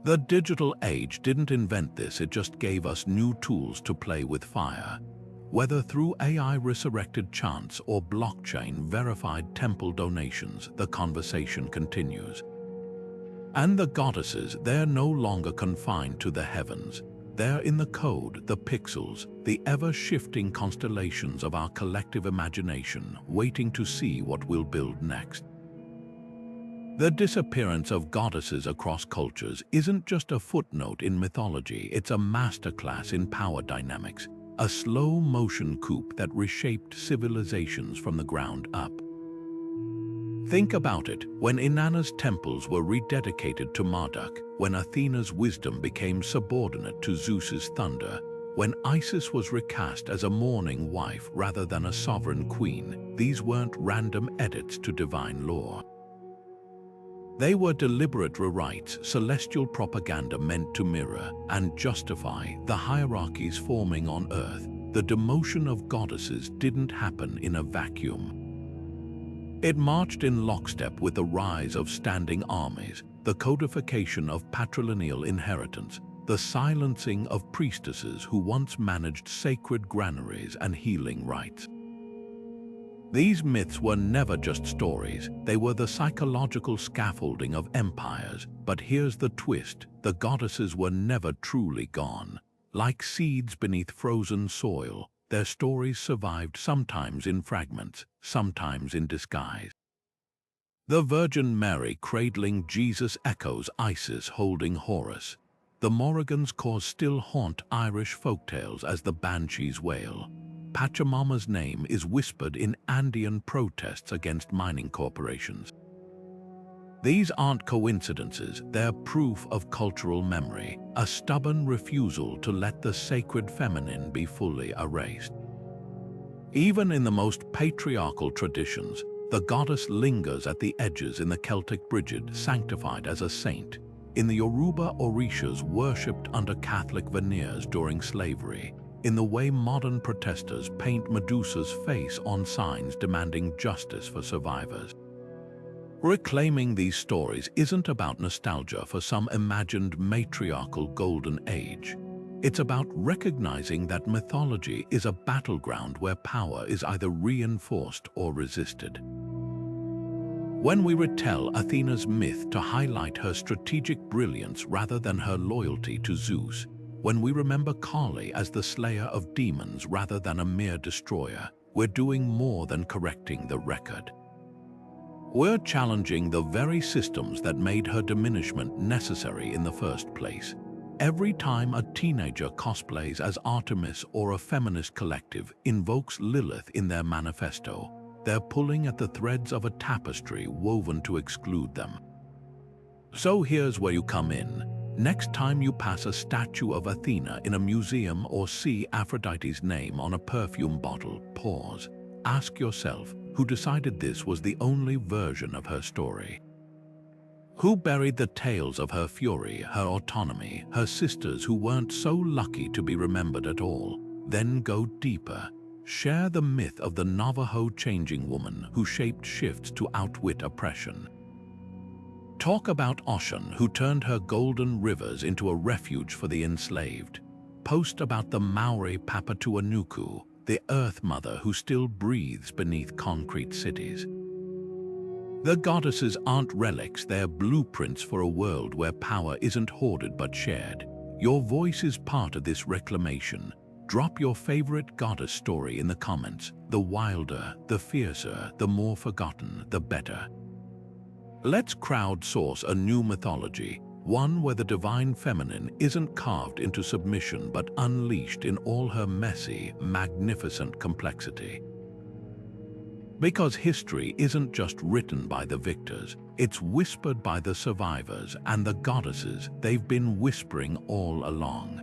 The digital age didn't invent this, it just gave us new tools to play with fire. Whether through AI-resurrected chants or blockchain-verified temple donations, the conversation continues. And the goddesses, they're no longer confined to the heavens. They're in the code, the pixels, the ever-shifting constellations of our collective imagination, waiting to see what we'll build next. The disappearance of goddesses across cultures isn't just a footnote in mythology, it's a masterclass in power dynamics, a slow-motion coup that reshaped civilizations from the ground up. Think about it, when Inanna's temples were rededicated to Marduk, when Athena's wisdom became subordinate to Zeus's thunder, when Isis was recast as a mourning wife rather than a sovereign queen, these weren't random edits to divine lore. They were deliberate rewrites, celestial propaganda meant to mirror and justify the hierarchies forming on Earth. The demotion of goddesses didn't happen in a vacuum. It marched in lockstep with the rise of standing armies, the codification of patrilineal inheritance, the silencing of priestesses who once managed sacred granaries and healing rites. These myths were never just stories, they were the psychological scaffolding of empires. But here's the twist, the goddesses were never truly gone. Like seeds beneath frozen soil, their stories survived, sometimes in fragments, sometimes in disguise. The Virgin Mary cradling Jesus echoes Isis holding Horus. The Morrigan's cause still haunt Irish folktales as the banshees wail. Pachamama's name is whispered in Andean protests against mining corporations. These aren't coincidences, they're proof of cultural memory, a stubborn refusal to let the sacred feminine be fully erased. Even in the most patriarchal traditions, the goddess lingers at the edges. In the Celtic Brigid, sanctified as a saint. In the Yoruba Orishas, worshipped under Catholic veneers during slavery. In the way modern protesters paint Medusa's face on signs demanding justice for survivors. Reclaiming these stories isn't about nostalgia for some imagined matriarchal golden age. It's about recognizing that mythology is a battleground where power is either reinforced or resisted. When we retell Athena's myth to highlight her strategic brilliance rather than her loyalty to Zeus, when we remember Kali as the slayer of demons rather than a mere destroyer, we're doing more than correcting the record. We're challenging the very systems that made her diminishment necessary in the first place. Every time a teenager cosplays as Artemis or a feminist collective invokes Lilith in their manifesto, they're pulling at the threads of a tapestry woven to exclude them. So here's where you come in. Next time you pass a statue of Athena in a museum or see Aphrodite's name on a perfume bottle, pause. Ask yourself, who decided this was the only version of her story? Who buried the tales of her fury, her autonomy, her sisters who weren't so lucky to be remembered at all? Then go deeper. Share the myth of the Navajo changing woman who shaped shifts to outwit oppression. Talk about Ocean, who turned her golden rivers into a refuge for the enslaved. Post about the Maori Papatuanuku, the Earth Mother who still breathes beneath concrete cities. The goddesses aren't relics, they're blueprints for a world where power isn't hoarded but shared. Your voice is part of this reclamation. Drop your favorite goddess story in the comments. The wilder, the fiercer, the more forgotten, the better. Let's crowdsource a new mythology, one where the divine feminine isn't carved into submission but unleashed in all her messy, magnificent complexity. Because history isn't just written by the victors, it's whispered by the survivors, and the goddesses, they've been whispering all along.